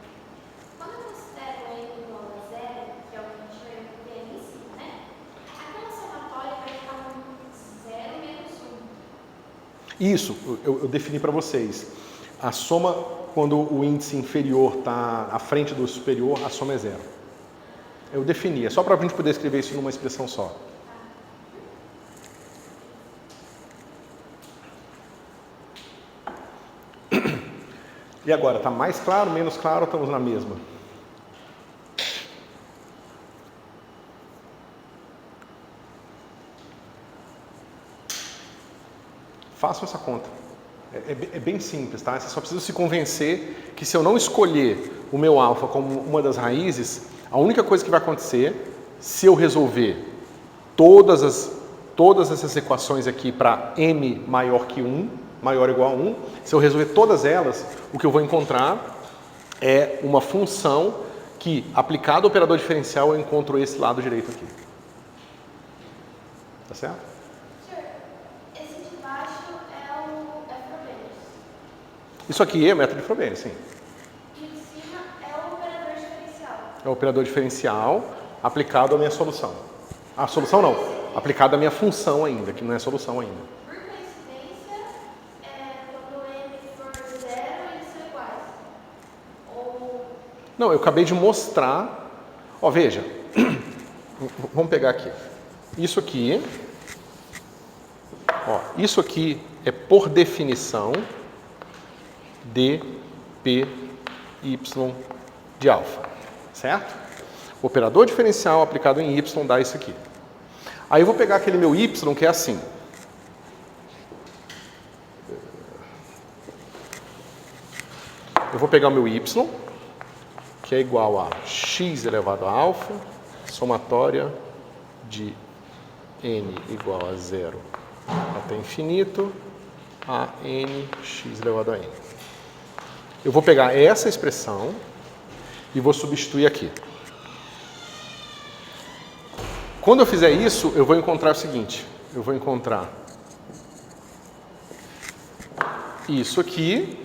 Quando eu considero m igual a zero, que é o que a gente vai ter ali em cima, né? Aquela somatória vai ficar com 0 menos 1. Isso, eu defini para vocês. A soma, quando o índice inferior está à frente do superior, a soma é zero. Eu defini, é só para a gente poder escrever isso numa expressão só. E agora, está mais claro, menos claro ou estamos na mesma? Façam essa conta. É bem simples, tá? Você só precisa se convencer que se eu não escolher o meu alfa como uma das raízes, a única coisa que vai acontecer, se eu resolver todas essas equações aqui para m maior que 1, maior ou igual a 1, se eu resolver todas elas, o que eu vou encontrar é uma função que, aplicado ao operador diferencial, eu encontro esse lado direito aqui. Tá certo? Senhor, esse de baixo é Frobenius. Isso aqui é o método de Frobenius, sim. E de cima é o operador diferencial. É o operador diferencial aplicado à minha solução. A solução não, aplicado à minha função ainda, que não é solução ainda. Por coincidência, quando m for 0, eles são iguais. Ou... Não, eu acabei de mostrar. Ó, veja. Vamos pegar aqui. Isso aqui. Ó, isso aqui é, por definição, dpy de alfa. Certo? O operador diferencial aplicado em y dá isso aqui. Aí eu vou pegar aquele meu y que é assim. Eu vou pegar o meu y, que é igual a x elevado a alfa, somatória de n igual a 0 até infinito, a n x elevado a n. Eu vou pegar essa expressão e vou substituir aqui. Quando eu fizer isso, eu vou encontrar o seguinte. Eu vou encontrar isso aqui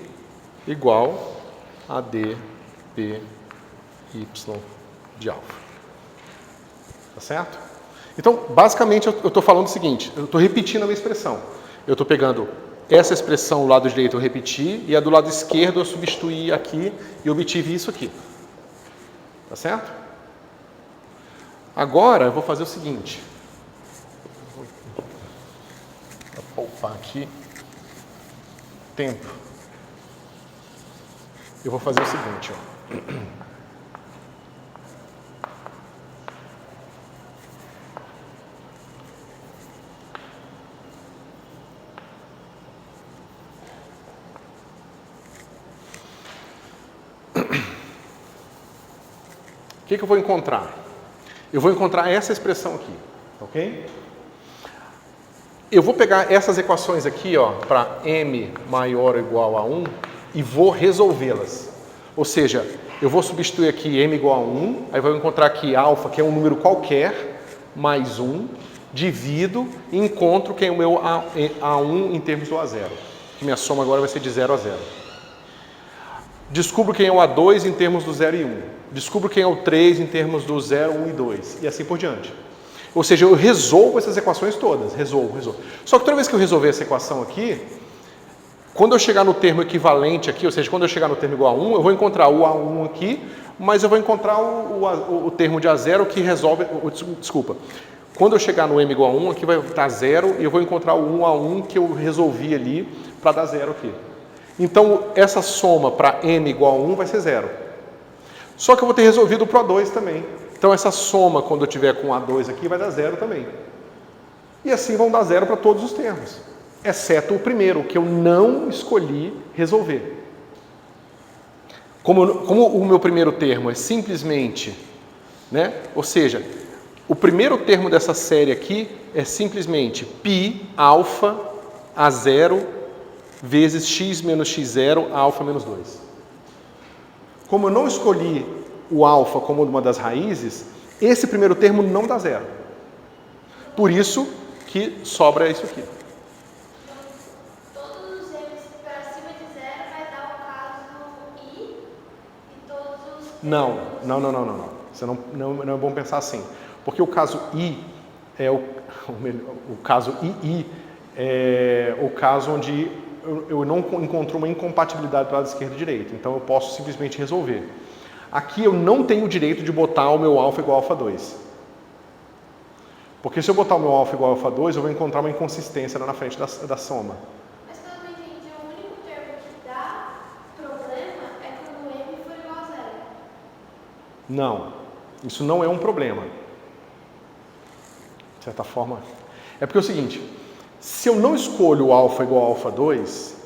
igual a dpy de alfa. Tá certo? Então, basicamente, eu estou falando o seguinte. Eu estou repetindo a minha expressão. Eu estou pegando essa expressão do lado direito eu repeti e a do lado esquerdo eu substituí aqui e obtive isso aqui. Tá certo? Agora eu vou fazer o seguinte. Vou poupar aqui tempo. Eu vou fazer o seguinte, ó. que eu vou encontrar? Eu vou encontrar essa expressão aqui, ok? Eu vou pegar essas equações aqui, ó, para m maior ou igual a 1 e vou resolvê-las. Ou seja, eu vou substituir aqui m igual a 1, aí vou encontrar aqui alfa, que é um número qualquer, mais 1, divido e encontro que é o meu A1 em termos do A0. Minha soma agora vai ser de 0 a 0. Descubro quem é o A2 em termos do 0 e 1. Descubro quem é o 3 em termos do 0, 1 e 2. E assim por diante. Ou seja, eu resolvo essas equações todas. Resolvo. Só que toda vez que eu resolver essa equação aqui, quando eu chegar no termo equivalente aqui, ou seja, quando eu chegar no termo igual a 1, eu vou encontrar o A1 aqui, mas eu vou encontrar o termo de A0 que resolve... Desculpa. Quando eu chegar no m igual a 1, aqui vai estar 0 e eu vou encontrar o 1 a 1 que eu resolvi ali para dar 0 aqui. Então, essa soma para m igual a 1 vai ser 0. Só que eu vou ter resolvido para o A2 também. Então, essa soma, quando eu tiver com A2 aqui, vai dar 0 também. E assim vão dar 0 para todos os termos, exceto o primeiro, que eu não escolhi resolver. Como o meu primeiro termo é simplesmente, né? Ou seja, o primeiro termo dessa série aqui é simplesmente π alfa A0 vezes x menos x0 alfa menos 2. Como eu não escolhi o alfa como uma das raízes, esse primeiro termo não dá 0. Por isso que sobra isso aqui. Todos os m's para cima de 0 vai dar o caso i e todos os... Não. Você não é bom pensar assim. Porque o caso i é o caso ii é o caso onde eu não encontro uma incompatibilidade do lado esquerdo e direito. Então eu posso simplesmente resolver. Aqui eu não tenho o direito de botar o meu alfa igual a alfa 2. Porque se eu botar o meu alfa igual a alfa 2, eu vou encontrar uma inconsistência lá na frente da soma. Mas pelo que eu entendi, o único termo que dá problema é quando m for igual a 0. Não, isso não é um problema. De certa forma. É porque é o seguinte, se eu não escolho o alfa igual a alfa 2,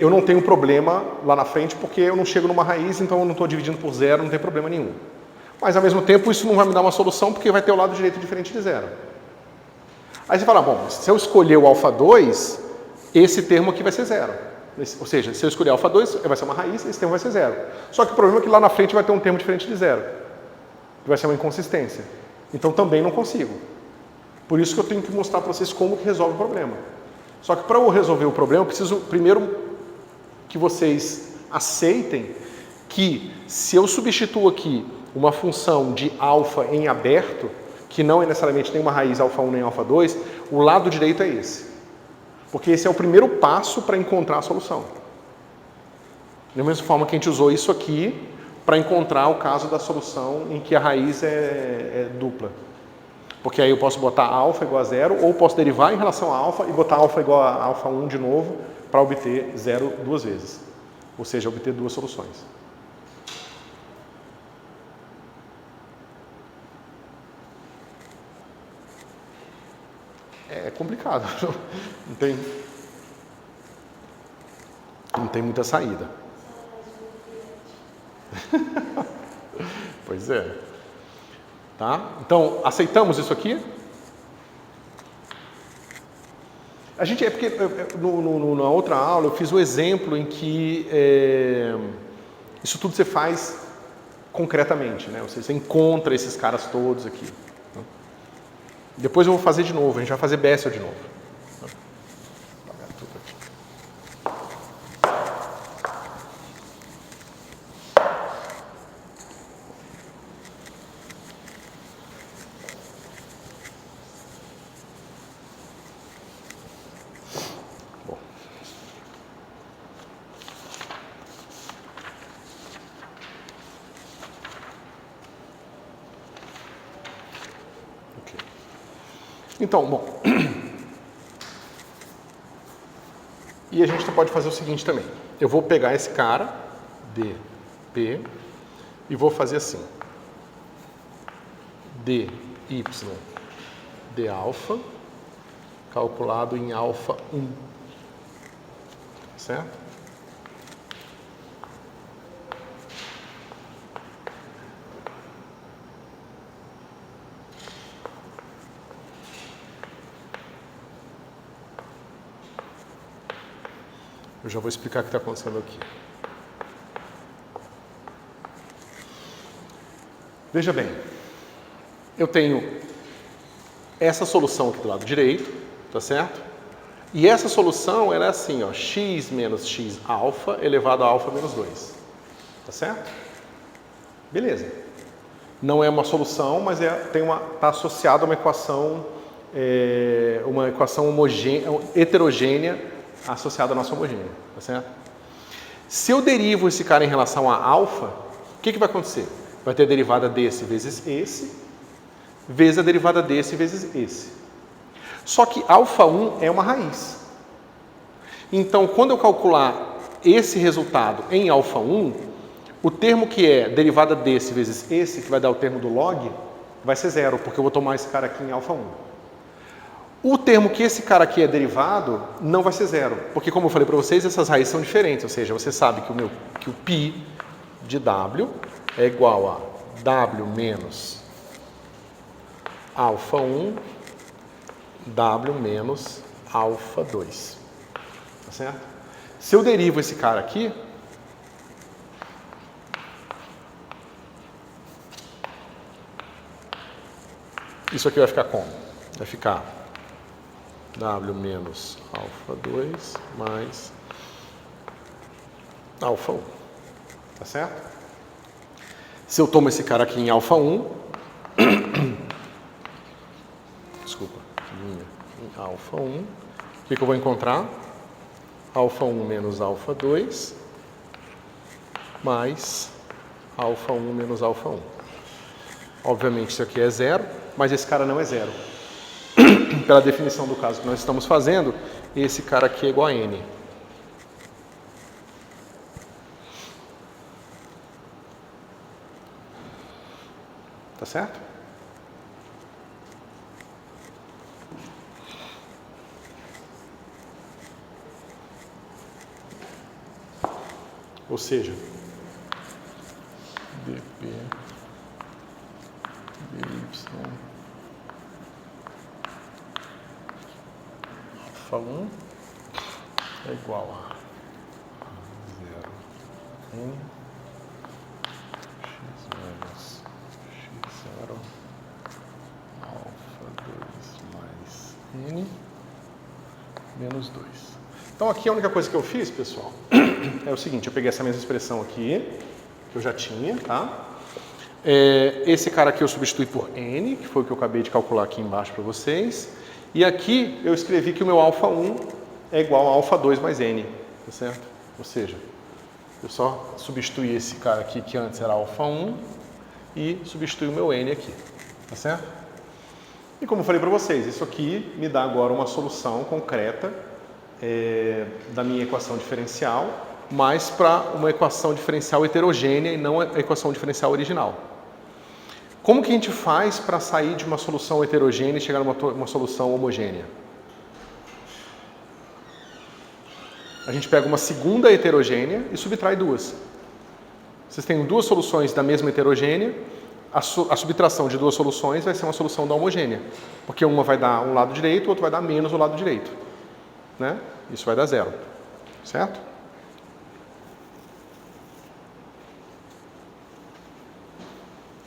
eu não tenho problema lá na frente porque eu não chego numa raiz, então eu não estou dividindo por 0, não tem problema nenhum. Mas ao mesmo tempo isso não vai me dar uma solução porque vai ter o lado direito diferente de 0. Aí você fala, bom, se eu escolher o alfa 2, esse termo aqui vai ser 0. Ou seja, se eu escolher alfa 2, vai ser uma raiz, esse termo vai ser 0. Só que o problema é que lá na frente vai ter um termo diferente de 0. Que vai ser uma inconsistência. Então também não consigo. Por isso que eu tenho que mostrar para vocês como que resolve o problema. Só que para eu resolver o problema, eu preciso primeiro que vocês aceitem que se eu substituo aqui uma função de alfa em aberto, que não é necessariamente nem uma raiz alfa 1 nem alfa 2, o lado direito é esse. Porque esse é o primeiro passo para encontrar a solução. Da mesma forma que a gente usou isso aqui para encontrar o caso da solução em que a raiz é dupla. Porque aí eu posso botar alfa igual a 0, ou posso derivar em relação a alfa e botar alfa igual a alfa 1 de novo para obter 0 duas vezes. Ou seja, obter duas soluções. É complicado. Não tem muita saída. Pois é. Tá? Então, aceitamos isso aqui? A gente, é porque na outra aula eu fiz o exemplo em que isso tudo você faz concretamente, né? Ou seja, você encontra esses caras todos aqui. Tá? Depois eu vou fazer de novo, a gente vai fazer Bessel de novo. Tá? Vou apagar tudo aqui. Então, bom, e a gente pode fazer o seguinte também. Eu vou pegar esse cara, dp, e vou fazer assim. dy d alfa, calculado em alfa 1. Certo? Eu já vou explicar o que está acontecendo aqui. Veja bem, eu tenho essa solução aqui do lado direito, tá certo? E essa solução ela é assim, ó, x menos x alfa elevado a alfa menos 2, tá certo? Beleza. Não é uma solução, mas está associado a uma equação heterogênea associada à nossa homogênea, tá certo? Se eu derivo esse cara em relação a alfa, o que vai acontecer? Vai ter a derivada desse vezes esse, vezes a derivada desse vezes esse. Só que alfa 1 é uma raiz. Então, quando eu calcular esse resultado em alfa 1, o termo que é derivada desse vezes esse, que vai dar o termo do log, vai ser zero, porque eu vou tomar esse cara aqui em alfa 1. O termo que esse cara aqui é derivado não vai ser zero, porque como eu falei para vocês, essas raízes são diferentes, ou seja, você sabe que o π de w é igual a w menos alfa 1, w menos alfa 2. Tá certo? Se eu derivo esse cara aqui, isso aqui vai ficar como? Vai ficar w menos alfa 2 mais alfa 1. Tá certo? Se eu tomo esse cara aqui em alfa 1, desculpa, em alfa 1, o que eu vou encontrar? Alfa 1 menos alfa 2 mais alfa 1 menos alfa 1. Obviamente isso aqui é zero, mas esse cara não é zero. Pela definição do caso que nós estamos fazendo, esse cara aqui é igual a n. Tá certo? Ou seja, dp dy alfa 1 é igual a 0 n x menos x0 alfa 2 mais n menos 2. Então aqui a única coisa que eu fiz, pessoal, é o seguinte, eu peguei essa mesma expressão aqui, que eu já tinha, tá? Esse cara aqui eu substituí por n, que foi o que eu acabei de calcular aqui embaixo para vocês. E aqui eu escrevi que o meu alfa 1 é igual a alfa 2 mais n, tá certo? Ou seja, eu só substituí esse cara aqui, que antes era alfa 1, e substituí o meu n aqui, tá certo? E como eu falei para vocês, isso aqui me dá agora uma solução concreta da minha equação diferencial, mas para uma equação diferencial heterogênea e não a equação diferencial original. Como que a gente faz para sair de uma solução heterogênea e chegar a uma solução homogênea? A gente pega uma segunda heterogênea e subtrai duas. Vocês têm duas soluções da mesma heterogênea, a subtração de duas soluções vai ser uma solução da homogênea, porque uma vai dar um lado direito, o outro vai dar menos o lado direito, né? Isso vai dar zero, certo?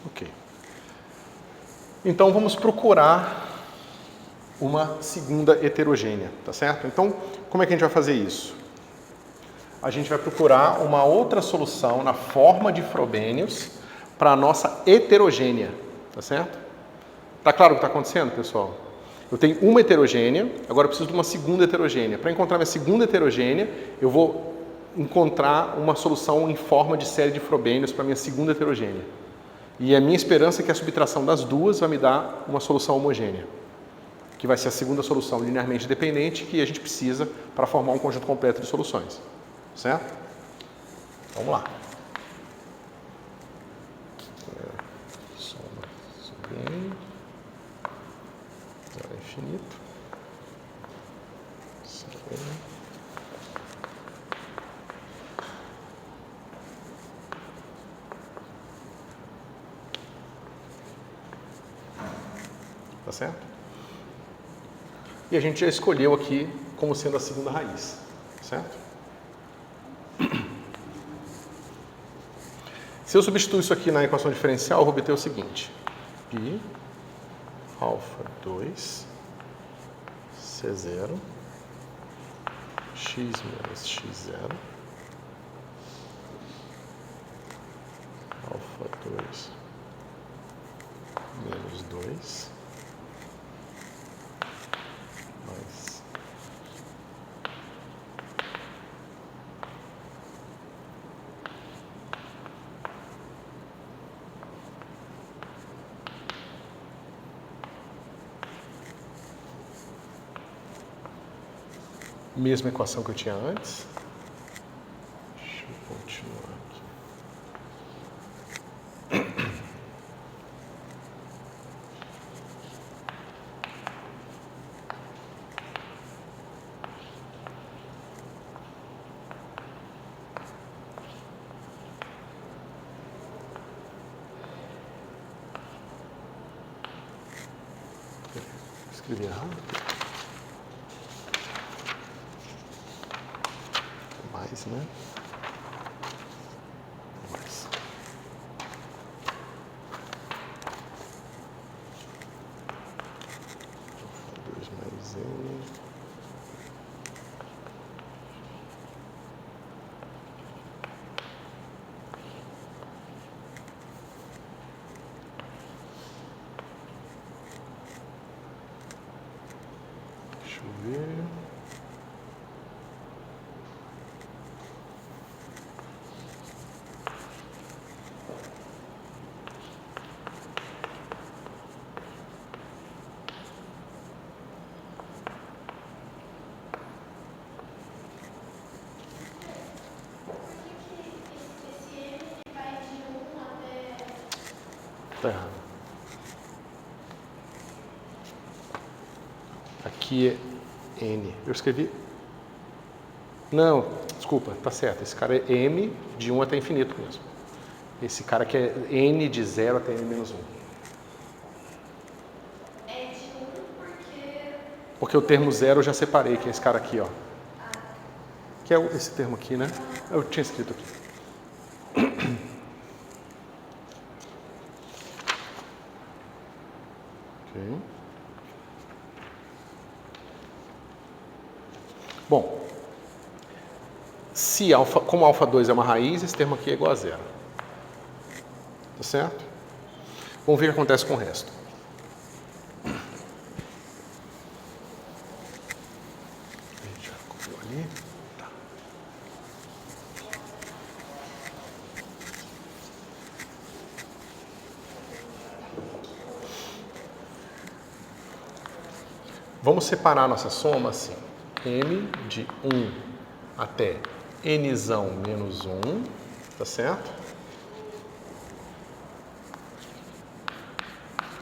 Ok. Então vamos procurar uma segunda heterogênea, tá certo? Então, como é que a gente vai fazer isso? A gente vai procurar uma outra solução na forma de Frobenius para a nossa heterogênea, tá certo? Tá claro o que está acontecendo, pessoal? Eu tenho uma heterogênea, agora eu preciso de uma segunda heterogênea. Para encontrar minha segunda heterogênea, eu vou encontrar uma solução em forma de série de Frobenius para minha segunda heterogênea. E a minha esperança é que a subtração das duas vai me dar uma solução homogênea, que vai ser a segunda solução linearmente dependente que a gente precisa para formar um conjunto completo de soluções. Certo? Vamos lá. Soma sobre n, zero é infinito. Tá certo? E a gente já escolheu aqui como sendo a segunda raiz, certo? Se eu substituir isso aqui na equação diferencial, eu vou obter o seguinte. Π alfa 2 C0 x menos x0 alfa 2 menos 2 mais mesma equação que eu tinha antes. Deixa eu continuar aqui. Escrevi errado. Mais, né? Mais. Alfa 2 mais N. Deixa eu ver. Tá errado. Aqui é N. Eu escrevi... Não, desculpa, tá certo. Esse cara é M de 1 até infinito mesmo. Esse cara aqui é N de 0 até N menos 1. É de 1 porque... Porque o termo 0 eu já separei, que é esse cara aqui, ó. Que é esse termo aqui, né? Eu tinha escrito aqui. Ok. Bom, se alfa, como alfa 2 é uma raiz, esse termo aqui é igual a 0. Tá certo? Vamos ver o que acontece com o resto. A gente já copiou ali. Tá. Vamos separar a nossa soma assim. M de 1 até Nzão menos 1, tá certo?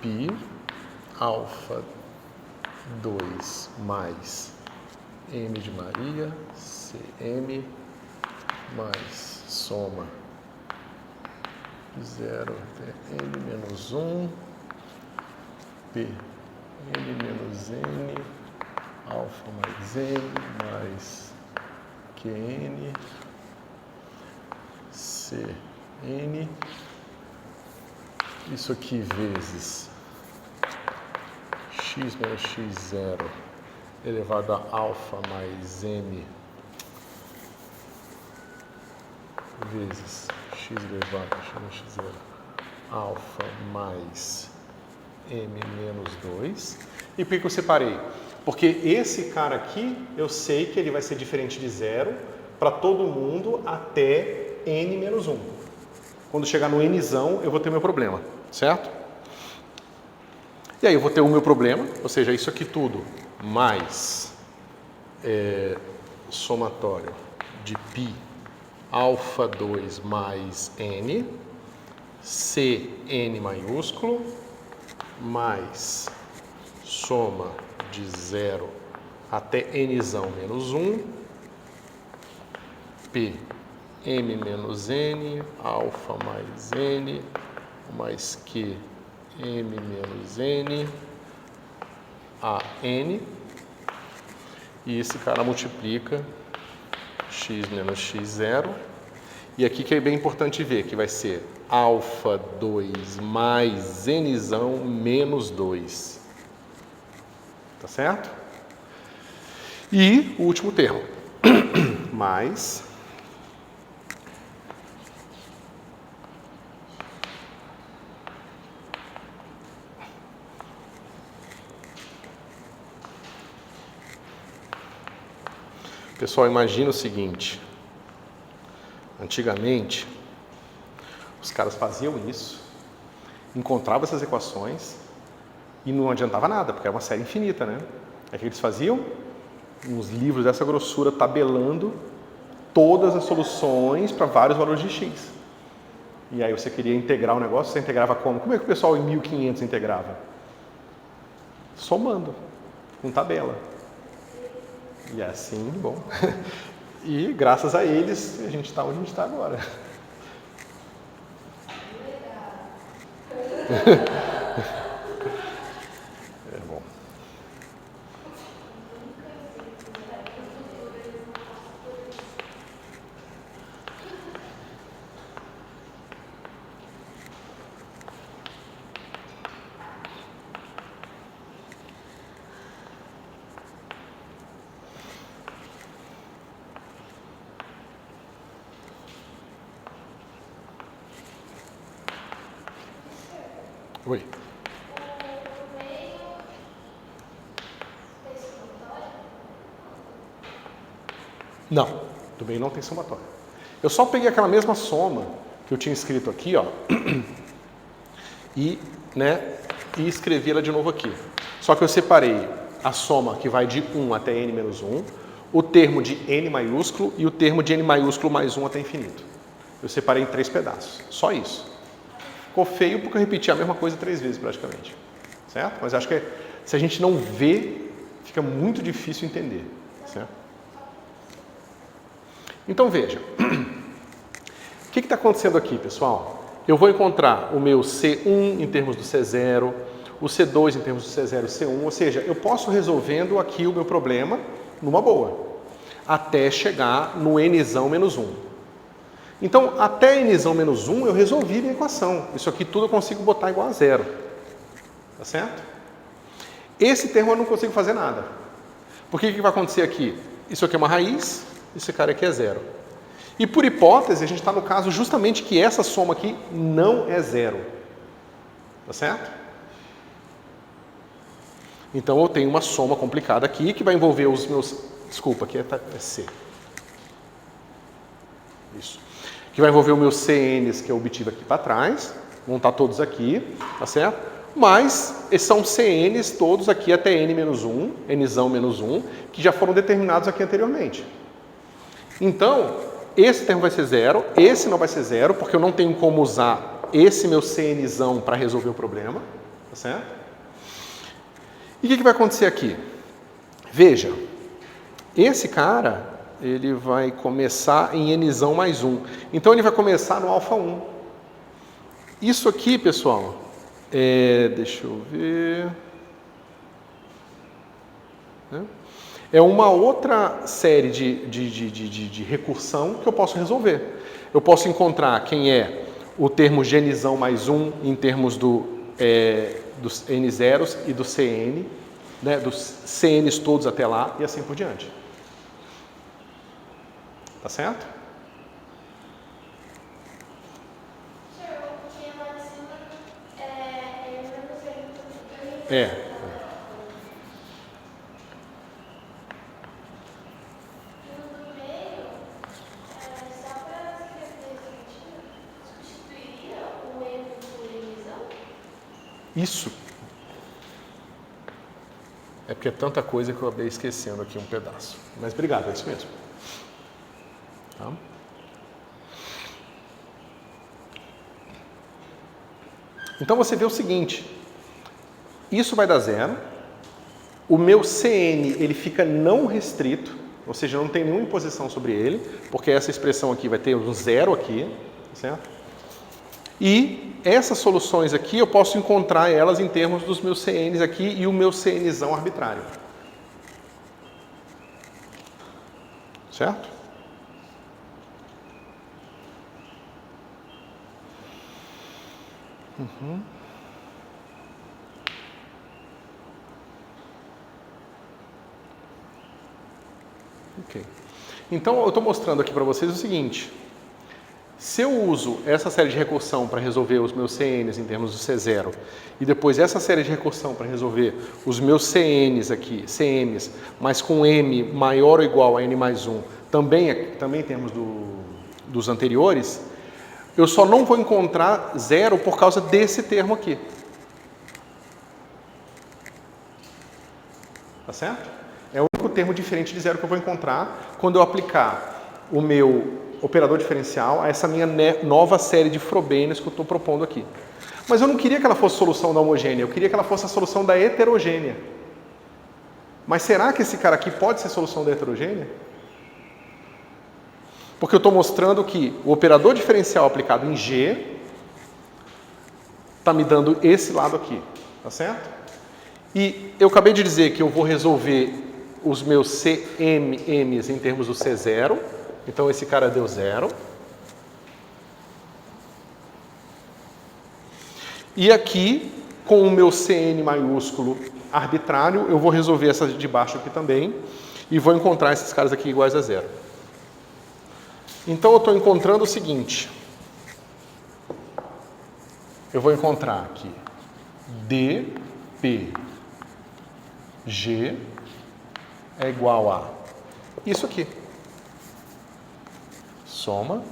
Π alfa 2 mais M de Maria, Cm, mais soma de 0 até N menos 1, P N menos N, alfa mais N, mais Qn, Cn, isso aqui vezes x menos x0 elevado a alfa mais m vezes x elevado a x menos x0 alfa mais m menos 2. E por que eu separei? Porque esse cara aqui, eu sei que ele vai ser diferente de 0 para todo mundo até n menos 1. Quando chegar no nzão, eu vou ter meu problema, certo? E aí eu vou ter o meu problema, ou seja, isso aqui tudo mais somatório de π alfa 2 mais n, Cn maiúsculo, mais soma de 0 até nzão menos 1, P m menos n, alfa mais n, mais q m menos n, a n, e esse cara multiplica x menos x0, E aqui que é bem importante ver, que vai ser alfa 2 mais nzão menos 2. Tá certo? E o último termo, mais pessoal, imagina o seguinte, antigamente os caras faziam isso, encontravam essas equações e não adiantava nada, porque era uma série infinita, né? Aí o que eles faziam? Uns livros dessa grossura tabelando todas as soluções para vários valores de x. E aí você queria integrar o negócio, você integrava como? Como é que o pessoal em 1500 integrava? Somando, com tabela. E é assim, bom. E graças a eles, a gente está onde a gente está agora. É bom. Oi. Não, do meio não tem somatório. Eu só peguei aquela mesma soma que eu tinha escrito aqui, ó, e escrevi ela de novo aqui. Só que eu separei a soma que vai de 1 até n menos 1, o termo de n maiúsculo e o termo de n maiúsculo mais 1 até infinito. Eu separei em 3 pedaços, só isso. Ficou feio porque eu repeti a mesma coisa 3 vezes praticamente, certo? Mas acho que se a gente não vê, fica muito difícil entender, certo? Então veja, o que está acontecendo aqui, pessoal? Eu vou encontrar o meu C1 em termos do C0, o C2 em termos do C0 e C1, ou seja, eu posso resolvendo aqui o meu problema numa boa, até chegar no nzão menos 1. Então, até nzão menos 1 eu resolvi minha equação. Isso aqui tudo eu consigo botar igual a zero. Tá certo? Esse termo eu não consigo fazer nada. Porque o que vai acontecer aqui? Isso aqui é uma raiz, esse cara aqui é zero. E por hipótese, a gente está no caso justamente que essa soma aqui não é zero. Tá certo? Então eu tenho uma soma complicada aqui que vai envolver os meus... Desculpa, aqui é C. Isso. Que vai envolver os meus CNs que eu obtive aqui para trás. Vão estar todos aqui, tá certo? Mas esses são CNs todos aqui até n-1, nzão menos 1, que já foram determinados aqui anteriormente. Então, esse termo vai ser zero, esse não vai ser zero, porque eu não tenho como usar esse meu CNzão para resolver o problema, tá certo? E o que vai acontecer aqui? Veja, esse cara, ele vai começar em nzão mais 1. Então, ele vai começar no alfa 1. Isso aqui, pessoal, deixa eu ver... É uma outra série de recursão que eu posso resolver. Eu posso encontrar quem é o termo gnzão mais 1 em termos dos n0s e do cn, né, dos cn's todos até lá e assim por diante. Tá certo? É. Isso. É porque é tanta coisa que eu acabei esquecendo aqui um pedaço. Mas obrigado, é isso mesmo. Tá? Então você vê o seguinte, isso vai dar zero, o meu CN ele fica não restrito, ou seja, não tem nenhuma imposição sobre ele, porque essa expressão aqui vai ter um zero aqui, certo? E essas soluções aqui eu posso encontrar elas em termos dos meus CNs aqui e o meu CNzão arbitrário. Certo? Ok. Então, eu estou mostrando aqui para vocês o seguinte. Se eu uso essa série de recursão para resolver os meus CNs em termos do C0 e depois essa série de recursão para resolver os meus CNs aqui, CMs, mas com M maior ou igual a N mais 1, também em termos dos anteriores, eu só não vou encontrar zero por causa desse termo aqui. Tá certo? É o único termo diferente de zero que eu vou encontrar quando eu aplicar o meu operador diferencial a essa minha nova série de Frobenius que eu estou propondo aqui. Mas eu não queria que ela fosse solução da homogênea, eu queria que ela fosse a solução da heterogênea. Mas será que esse cara aqui pode ser solução da heterogênea? Porque eu estou mostrando que o operador diferencial aplicado em G está me dando esse lado aqui, tá certo? E eu acabei de dizer que eu vou resolver os meus CMMs em termos do C0. Então, esse cara deu 0. E aqui, com o meu CN maiúsculo arbitrário, eu vou resolver essa de baixo aqui também. E vou encontrar esses caras aqui iguais a 0. Então, eu estou encontrando o seguinte. Eu vou encontrar aqui DPG é igual a isso aqui. Soma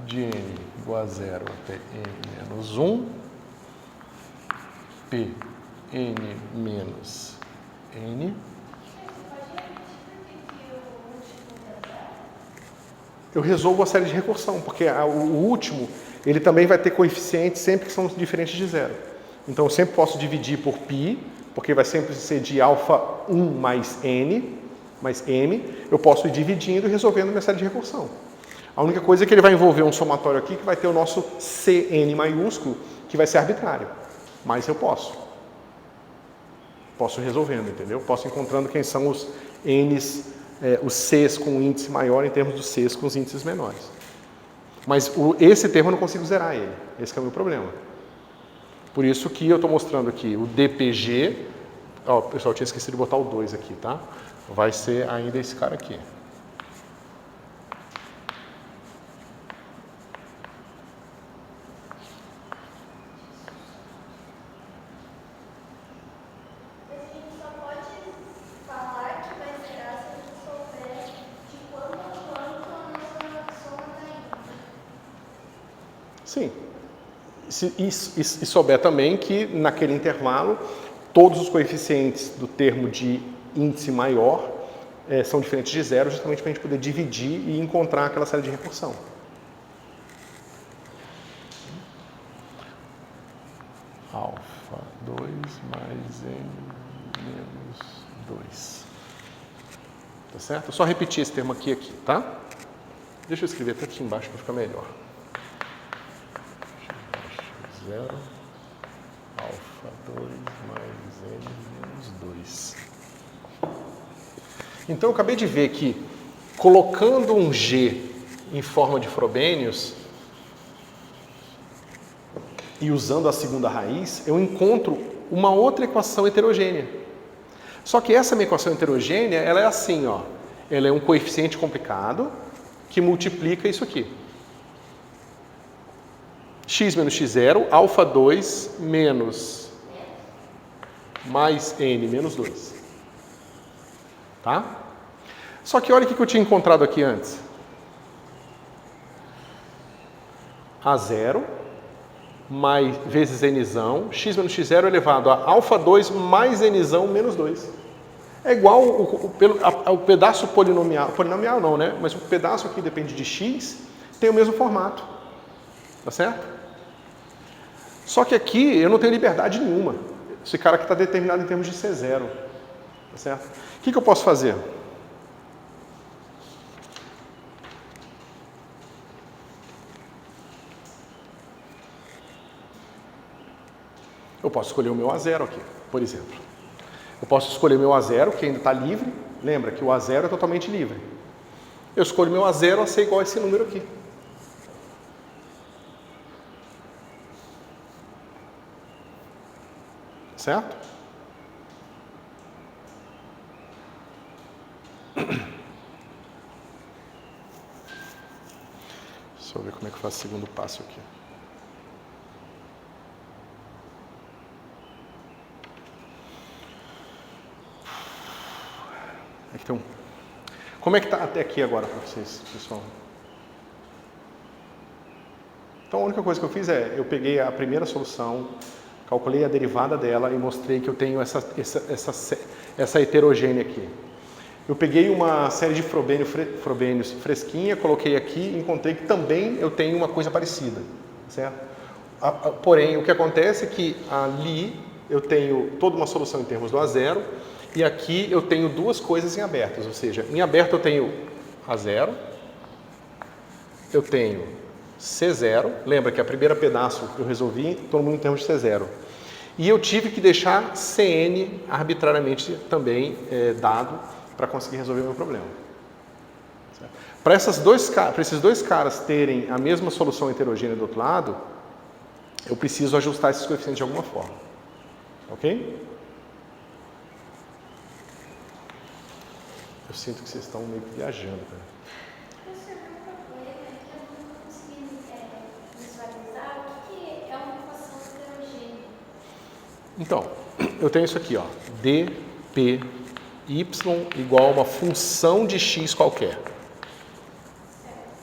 de n igual a 0 até n menos 1, p n menos n. Eu resolvo a série de recursão, porque o último ele também vai ter coeficientes sempre que são diferentes de 0. Então eu sempre posso dividir por π, porque vai sempre ser de alfa 1 mais n, mais m. Eu posso ir dividindo e resolvendo minha série de recursão. A única coisa é que ele vai envolver um somatório aqui que vai ter o nosso Cn maiúsculo, que vai ser arbitrário. Mas eu posso. Posso ir resolvendo, entendeu? Posso ir encontrando quem são os Ns, os Cs com índice maior em termos dos Cs com os índices menores. Mas esse termo eu não consigo zerar ele. Esse é o meu problema. Por isso que eu estou mostrando aqui o DPG. Ó, pessoal, eu tinha esquecido de botar o 2 aqui, tá? Vai ser ainda esse cara aqui. Sim. E souber também que, naquele intervalo, todos os coeficientes do termo de índice maior são diferentes de zero, justamente para a gente poder dividir e encontrar aquela série de recursão. Alfa 2 mais n menos 2. Tá certo? Só repetir esse termo aqui, tá? Deixa eu escrever até aqui embaixo para ficar melhor. 0, alfa 2 mais n menos 2. Então, eu acabei de ver que, colocando um G em forma de Frobenius e usando a segunda raiz, eu encontro uma outra equação heterogênea. Só que essa minha equação heterogênea, ela é assim, ó. Ela é um coeficiente complicado que multiplica isso aqui. X menos x0, alfa 2 menos mais n menos 2. Tá? Só que olha o que eu tinha encontrado aqui antes. A0 mais vezes nzão, x menos x0 elevado a alfa 2 mais nzão menos 2. É igual o pedaço polinomial não, né? Mas o pedaço aqui depende de x, tem o mesmo formato. Tá certo? Só que aqui eu não tenho liberdade nenhuma. Esse cara aqui está determinado em termos de C0. Tá certo? O que eu posso fazer? Eu posso escolher o meu A0 aqui, por exemplo. Eu posso escolher o meu A0, que ainda está livre. Lembra que o A0 é totalmente livre. Eu escolho o meu A0 a ser igual a esse número aqui. certo? Deixa eu ver como é que eu faço o segundo passo aqui. Então, como é que está até aqui agora para vocês, pessoal? Então, a única coisa que eu fiz é, eu peguei a primeira solução, calculei a derivada dela e mostrei que eu tenho essa heterogênea aqui. Eu peguei uma série de frobênios fresquinha, coloquei aqui e encontrei que também eu tenho uma coisa parecida, certo? Porém, o que acontece é que ali eu tenho toda uma solução em termos do A0 e aqui eu tenho duas coisas em abertas, ou seja, em aberto eu tenho A0, eu tenho C0, lembra que a primeira pedaço eu resolvi todo mundo em termos de C0. E eu tive que deixar Cn arbitrariamente também dado para conseguir resolver o meu problema. Para esses dois caras terem a mesma solução heterogênea do outro lado, eu preciso ajustar esses coeficientes de alguma forma. Ok? Eu sinto que vocês estão meio que viajando, cara. Professor, meu problema é que eu não estou conseguindo visualizar o que é uma equação heterogênea. Então, eu tenho isso aqui, ó, dpy igual a uma função de x qualquer.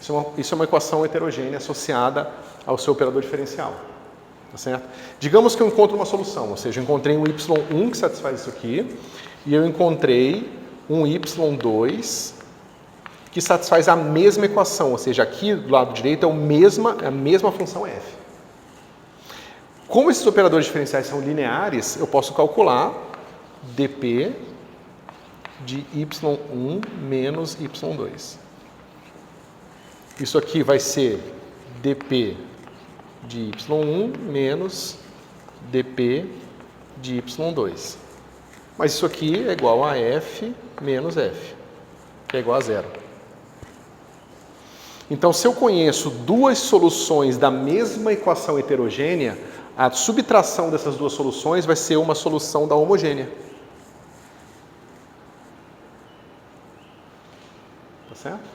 Isso é uma equação heterogênea associada ao seu operador diferencial. Tá certo? Digamos que eu encontro uma solução, ou seja, eu encontrei um y1 que satisfaz isso aqui, e eu encontrei um y2 que satisfaz a mesma equação, ou seja, aqui do lado direito é a mesma função f. Como esses operadores diferenciais são lineares, eu posso calcular dp de y1 menos y2. Isso aqui vai ser dp de y1 menos dp de y2. Mas isso aqui é igual a f menos f, que é igual a zero. Então, se eu conheço duas soluções da mesma equação heterogênea, a subtração dessas duas soluções vai ser uma solução da homogênea. Tá certo?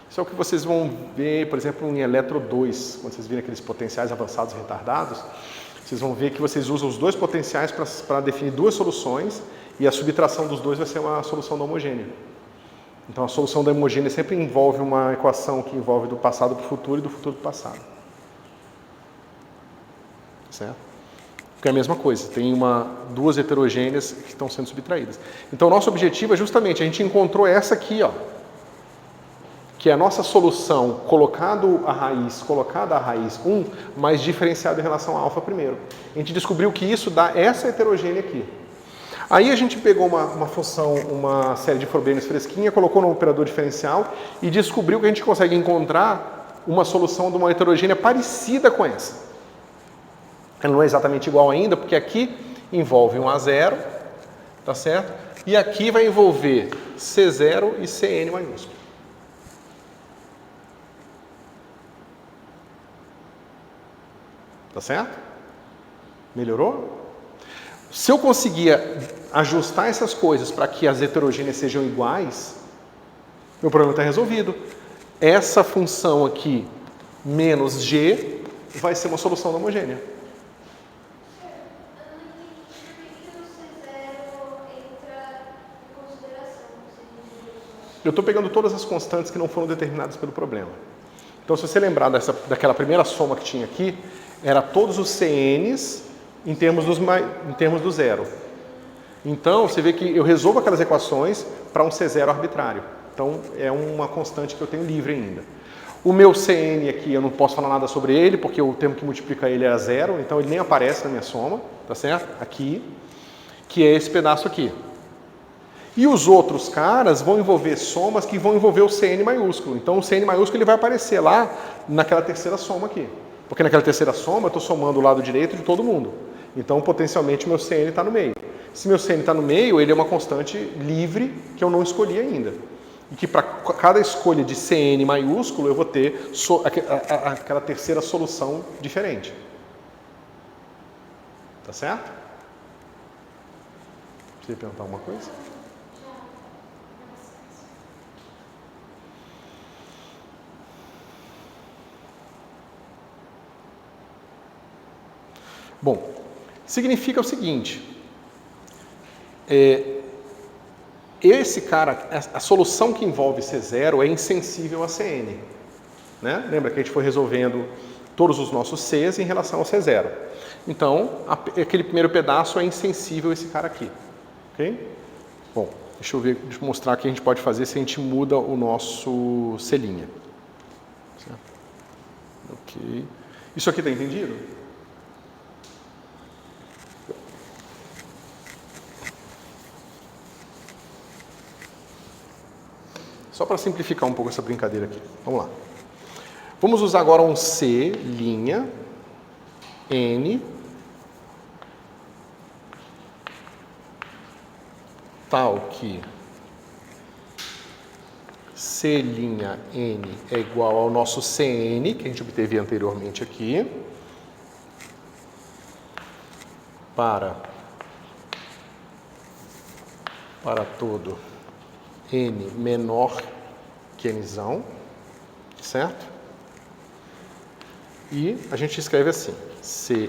Isso é o que vocês vão ver, por exemplo, em Eletro 2, quando vocês virem aqueles potenciais avançados e retardados, vocês vão ver que vocês usam os dois potenciais para definir duas soluções e a subtração dos dois vai ser uma solução da homogênea. Então, a solução da homogênea sempre envolve uma equação que envolve do passado para o futuro e do futuro para o passado. Certo? Porque é a mesma coisa, tem duas heterogêneas que estão sendo subtraídas. Então, o nosso objetivo é justamente, a gente encontrou essa aqui, ó, que é a nossa solução colocada a raiz 1, mas diferenciada em relação a alfa primeiro. A gente descobriu que isso dá essa heterogênea aqui. Aí a gente pegou uma função, uma série de frobênios fresquinha, colocou no operador diferencial e descobriu que a gente consegue encontrar uma solução de uma heterogênea parecida com essa. Ela não é exatamente igual ainda, porque aqui envolve um A0, tá certo? E aqui vai envolver C0 e Cn maiúsculo. Tá certo? Melhorou? Se eu conseguir ajustar essas coisas para que as heterogêneas sejam iguais, meu problema está resolvido. Essa função aqui, menos g, vai ser uma solução da homogênea. Eu estou pegando todas as constantes que não foram determinadas pelo problema. Então, se você lembrar daquela primeira soma que tinha aqui, era todos os CNs em termos do zero. Então, você vê que eu resolvo aquelas equações para um C0 arbitrário. Então, é uma constante que eu tenho livre ainda. O meu CN aqui, eu não posso falar nada sobre ele, porque o termo que multiplica ele é zero, então ele nem aparece na minha soma, tá certo? Aqui, que é esse pedaço aqui. E os outros caras vão envolver somas que vão envolver o CN maiúsculo. Então, o CN maiúsculo ele vai aparecer lá naquela terceira soma aqui. Porque naquela terceira soma eu estou somando o lado direito de todo mundo. Então, potencialmente, meu CN está no meio. Se meu CN está no meio, ele é uma constante livre que eu não escolhi ainda. E que para cada escolha de CN maiúsculo eu vou ter aquela terceira solução diferente. Tá certo? Você perguntar alguma coisa? Bom, significa o seguinte, esse cara, a solução que envolve C0 é insensível a Cn. Né? Lembra que a gente foi resolvendo todos os nossos Cs em relação ao C0. Então, aquele primeiro pedaço é insensível a esse cara aqui. Ok? Bom, deixa eu mostrar o que a gente pode fazer se a gente muda o nosso C'. Certo? Ok. Isso aqui está entendido? Só para simplificar um pouco essa brincadeira aqui. Vamos lá. Vamos usar agora um C', N, tal que C', N é igual ao nosso Cn, que a gente obteve anteriormente aqui, para todo N menor que Nzão, certo? E a gente escreve assim, C',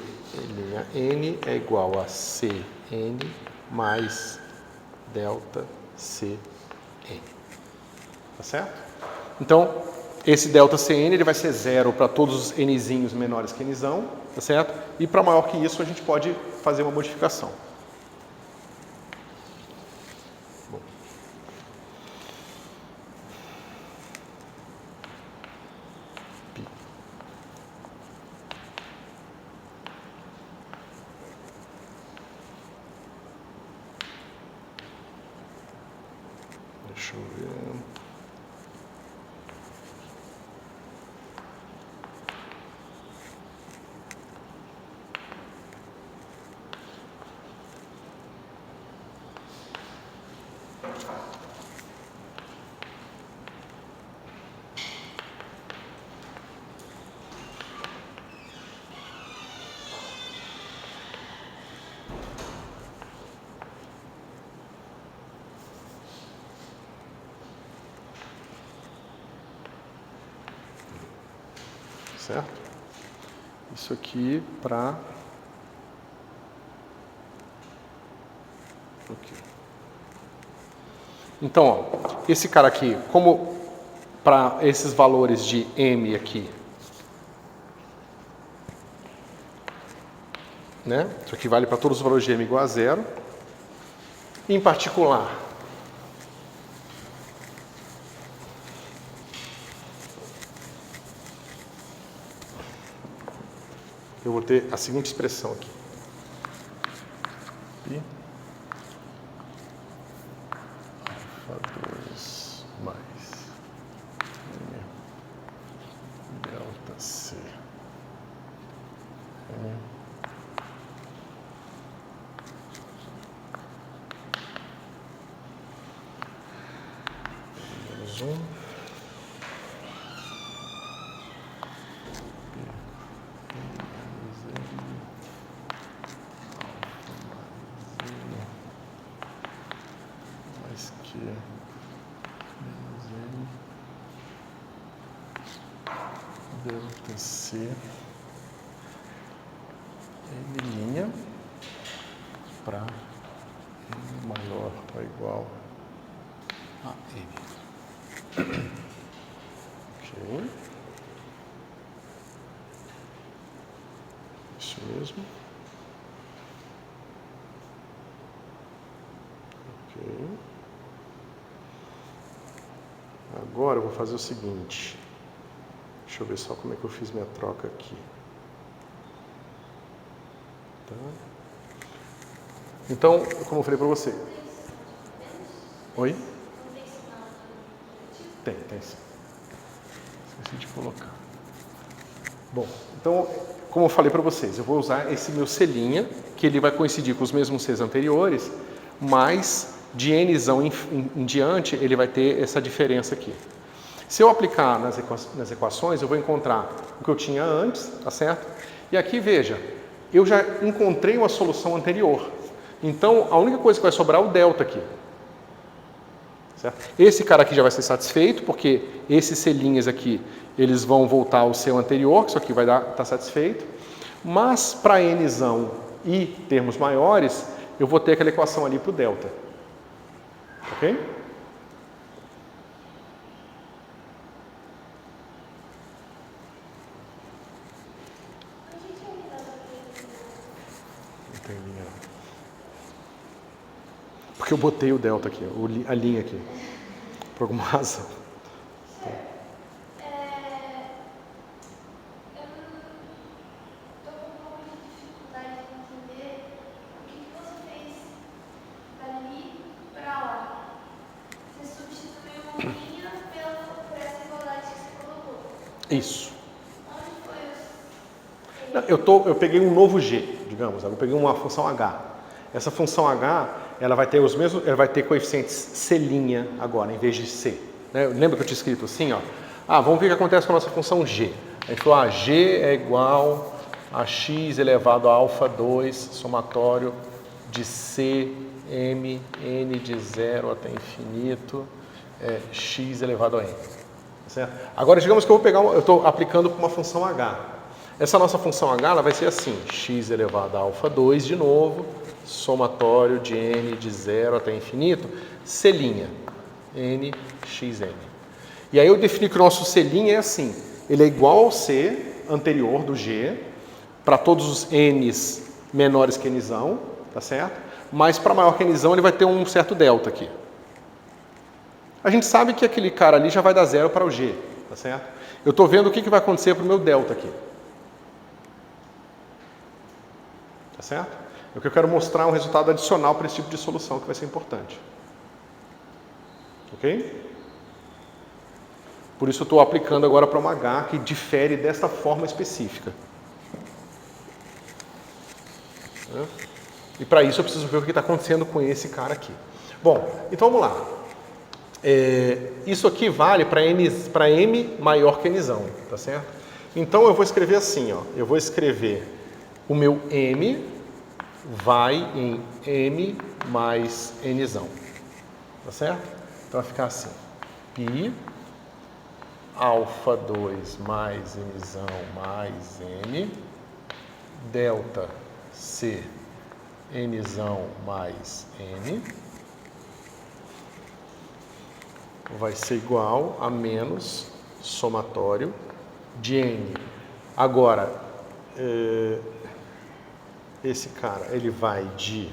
N é igual a Cn mais delta Cn. Tá certo? Então, esse delta Cn ele vai ser 0 para todos os nzinhos menores que nzão, tá certo? E para maior que isso a gente pode fazer uma modificação. Bom. Deixa eu ver. Certo? Isso aqui para... Okay. Então, ó, esse cara aqui, como para esses valores de M aqui, né? Isso aqui vale para todos os valores de M igual a 0. Em particular, eu vou ter a seguinte expressão aqui. Pi alfa 2 mais M delta C N menos 1 delta C N' para N maior ou igual a N. Ok. Isso mesmo. Ok. Agora eu vou fazer o seguinte. Deixa eu ver só como é que eu fiz minha troca aqui. Tá. Então, como eu falei para você. Oi? Tem sim. Esqueci de colocar. Bom, então, como eu falei para vocês, eu vou usar esse meu C', que ele vai coincidir com os mesmos Cs anteriores, mas de Nzão em diante, ele vai ter essa diferença aqui. Se eu aplicar nas equações, eu vou encontrar o que eu tinha antes, tá certo? E aqui, veja, eu já encontrei uma solução anterior. Então, a única coisa que vai sobrar é o delta aqui. Certo? Esse cara aqui já vai ser satisfeito, porque esses selinhas aqui, eles vão voltar ao seu anterior, que isso aqui vai estar satisfeito. Mas, para nzão e termos maiores, eu vou ter aquela equação ali para o delta. Ok? Porque eu botei o delta aqui, a linha aqui, por alguma razão. Eu estou com um pouco de dificuldade de entender o que você fez dali para lá. Você substituiu uma linha por essa igualdade que você colocou. Isso. Onde foi Não, eu peguei um novo g, digamos, eu peguei uma função h. Essa função h, ela vai ter os mesmos, ela vai ter coeficientes c' agora, em vez de c. Né? Lembra que eu tinha escrito assim, ó? Vamos ver o que acontece com a nossa função g. A gente falou, g é igual a x elevado a alfa 2, somatório de c, m, n de 0 até infinito, x elevado a n. Certo? Agora, digamos que eu estou aplicando para uma função h. Essa nossa função h ela vai ser assim, x elevado a alfa 2 de novo, somatório de n de 0 até infinito, c', n, xn. E aí eu defini que o nosso c' é assim, ele é igual ao c anterior do g, para todos os n's menores que nzão, tá certo? Mas para maior que nzão ele vai ter um certo delta aqui. A gente sabe que aquele cara ali já vai dar 0 para o g, tá certo? Eu estou vendo o que vai acontecer para o meu delta aqui. Tá certo? Eu quero mostrar um resultado adicional para esse tipo de solução que vai ser importante. Ok? Por isso eu estou aplicando agora para uma H que difere desta forma específica. E para isso eu preciso ver o que está acontecendo com esse cara aqui. Bom, então vamos lá. Isso aqui vale para m maior que nzão, tá certo? Então eu vou escrever assim, ó. Eu vou escrever o meu m vai em m mais nzão, tá certo? Então vai ficar assim, π alfa 2 mais nzão mais n, delta c nzão mais n, vai ser igual a menos somatório de n. Agora, esse cara, ele vai de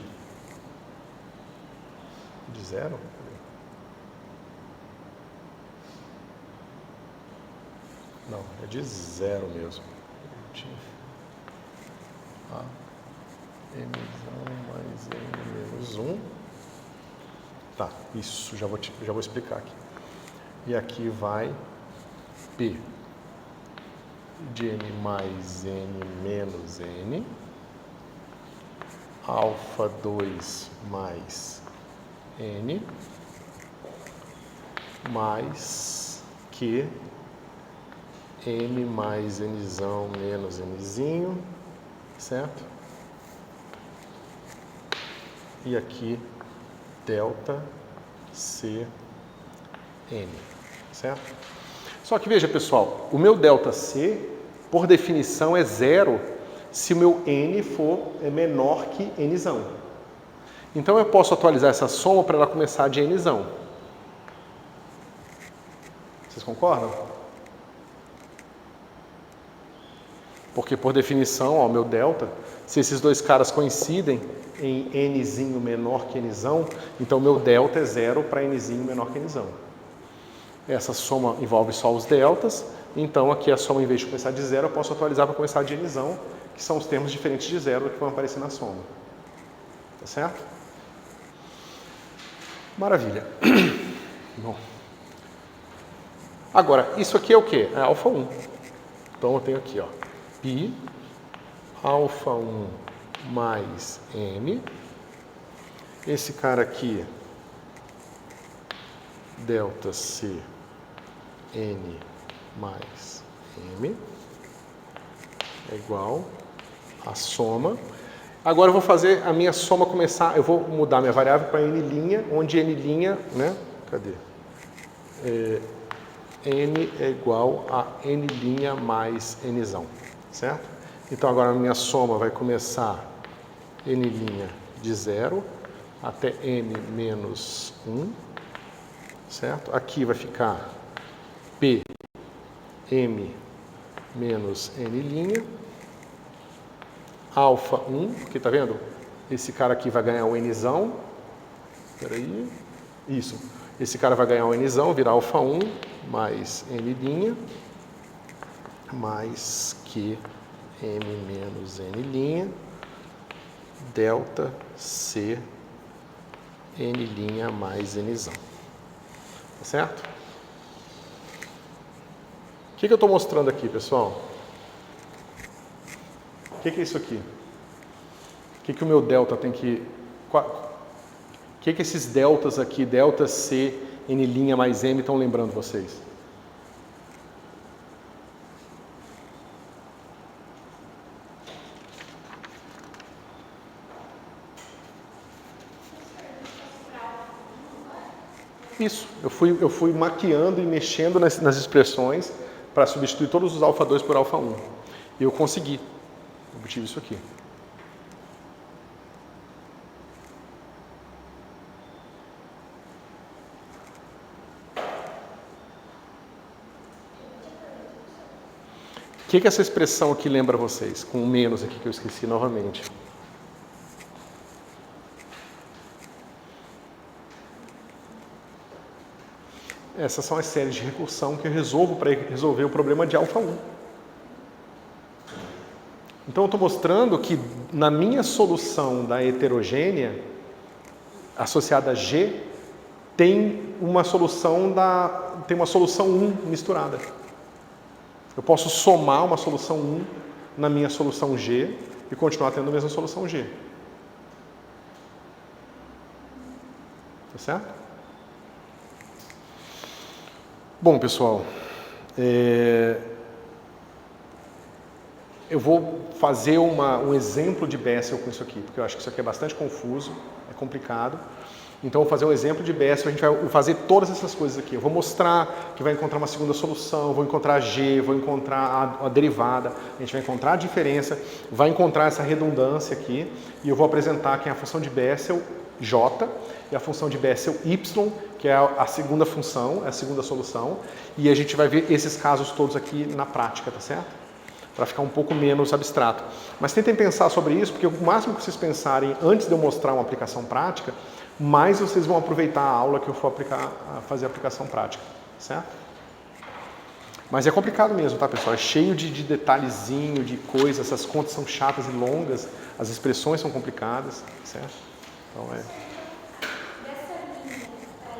0? Não, é de 0 mesmo. Nzão mais n menos 1. Tá, isso, já vou explicar aqui. E aqui vai P de n mais n menos n, alfa 2 mais n, mais Q m mais nzão menos nzinho, certo? E aqui delta C n, certo? Só que veja, pessoal, o meu delta C, por definição, é 0 se o meu n for menor que nzão. Então eu posso atualizar essa soma para ela começar de nzão. Vocês concordam? Porque por definição, ó, o meu delta, se esses dois caras coincidem em nzinho menor que nzão, então meu delta é 0 para nzinho menor que nzão. Essa soma envolve só os deltas, então aqui a soma, em vez de começar de 0, eu posso atualizar para começar de nzão, que são os termos diferentes de 0 que vão aparecer na soma. Tá certo? Maravilha. Bom. Agora, isso aqui é o quê? É alfa 1. Então eu tenho aqui, ó, π alfa 1 mais m. Esse cara aqui, delta C n mais m, é igual a soma. Agora eu vou fazer a minha soma começar, eu vou mudar minha variável para n', onde n', né? Cadê? N é igual a n' mais nzão, certo? Então agora a minha soma vai começar n' de 0 até n menos 1, certo? Aqui vai ficar p m menos n', alfa 1, porque tá vendo? Esse cara aqui vai ganhar o nzão. Peraí. Isso. Esse cara vai ganhar o nzão, virar alfa 1 mais n', mais q m menos n', delta c n' mais nzão. Tá certo? O que eu estou mostrando aqui, pessoal? O que é isso aqui? O que o meu delta tem que... O que esses deltas aqui, delta C, N' mais M, estão lembrando vocês? Isso, eu fui maquiando e mexendo nas expressões para substituir todos os alfa 2 por alfa 1. E eu consegui. Eu obtive isso aqui. O que essa expressão aqui lembra vocês? Com o menos aqui que eu esqueci novamente. Essas são as séries de recursão que eu resolvo para resolver o problema de alfa 1. Então eu estou mostrando que na minha solução da heterogênea, associada a G, tem uma solução 1 misturada. Eu posso somar uma solução 1 na minha solução G e continuar tendo a mesma solução G. Tá certo? Bom, pessoal, eu vou fazer um exemplo de Bessel com isso aqui, porque eu acho que isso aqui é bastante confuso, é complicado. Então, eu vou fazer um exemplo de Bessel, a gente vai fazer todas essas coisas aqui. Eu vou mostrar que vai encontrar uma segunda solução, vou encontrar G, vou encontrar a derivada, a gente vai encontrar a diferença, vai encontrar essa redundância aqui, e eu vou apresentar aqui a função de Bessel, J, e a função de Bessel, Y, que é a segunda função, é a segunda solução, e a gente vai ver esses casos todos aqui na prática, tá certo? Para ficar um pouco menos abstrato. Mas tentem pensar sobre isso, porque o máximo que vocês pensarem antes de eu mostrar uma aplicação prática, mais vocês vão aproveitar a aula que eu for fazer a aplicação prática, certo? Mas é complicado mesmo, tá, pessoal? É cheio de detalhezinho, de coisas, essas contas são chatas e longas, as expressões são complicadas, certo? Então Dessa linha para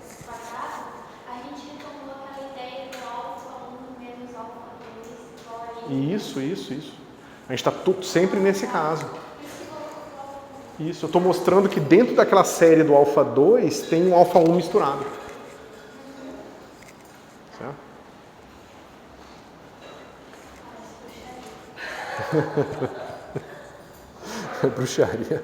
esse quadrado, a gente retomou aquela ideia do alfa 1 menos alfa 2 igual a Isso. A gente está sempre nesse caso. Isso, eu estou mostrando que dentro daquela série do alfa 2 tem um alfa 1 misturado. Certo? Bruxaria.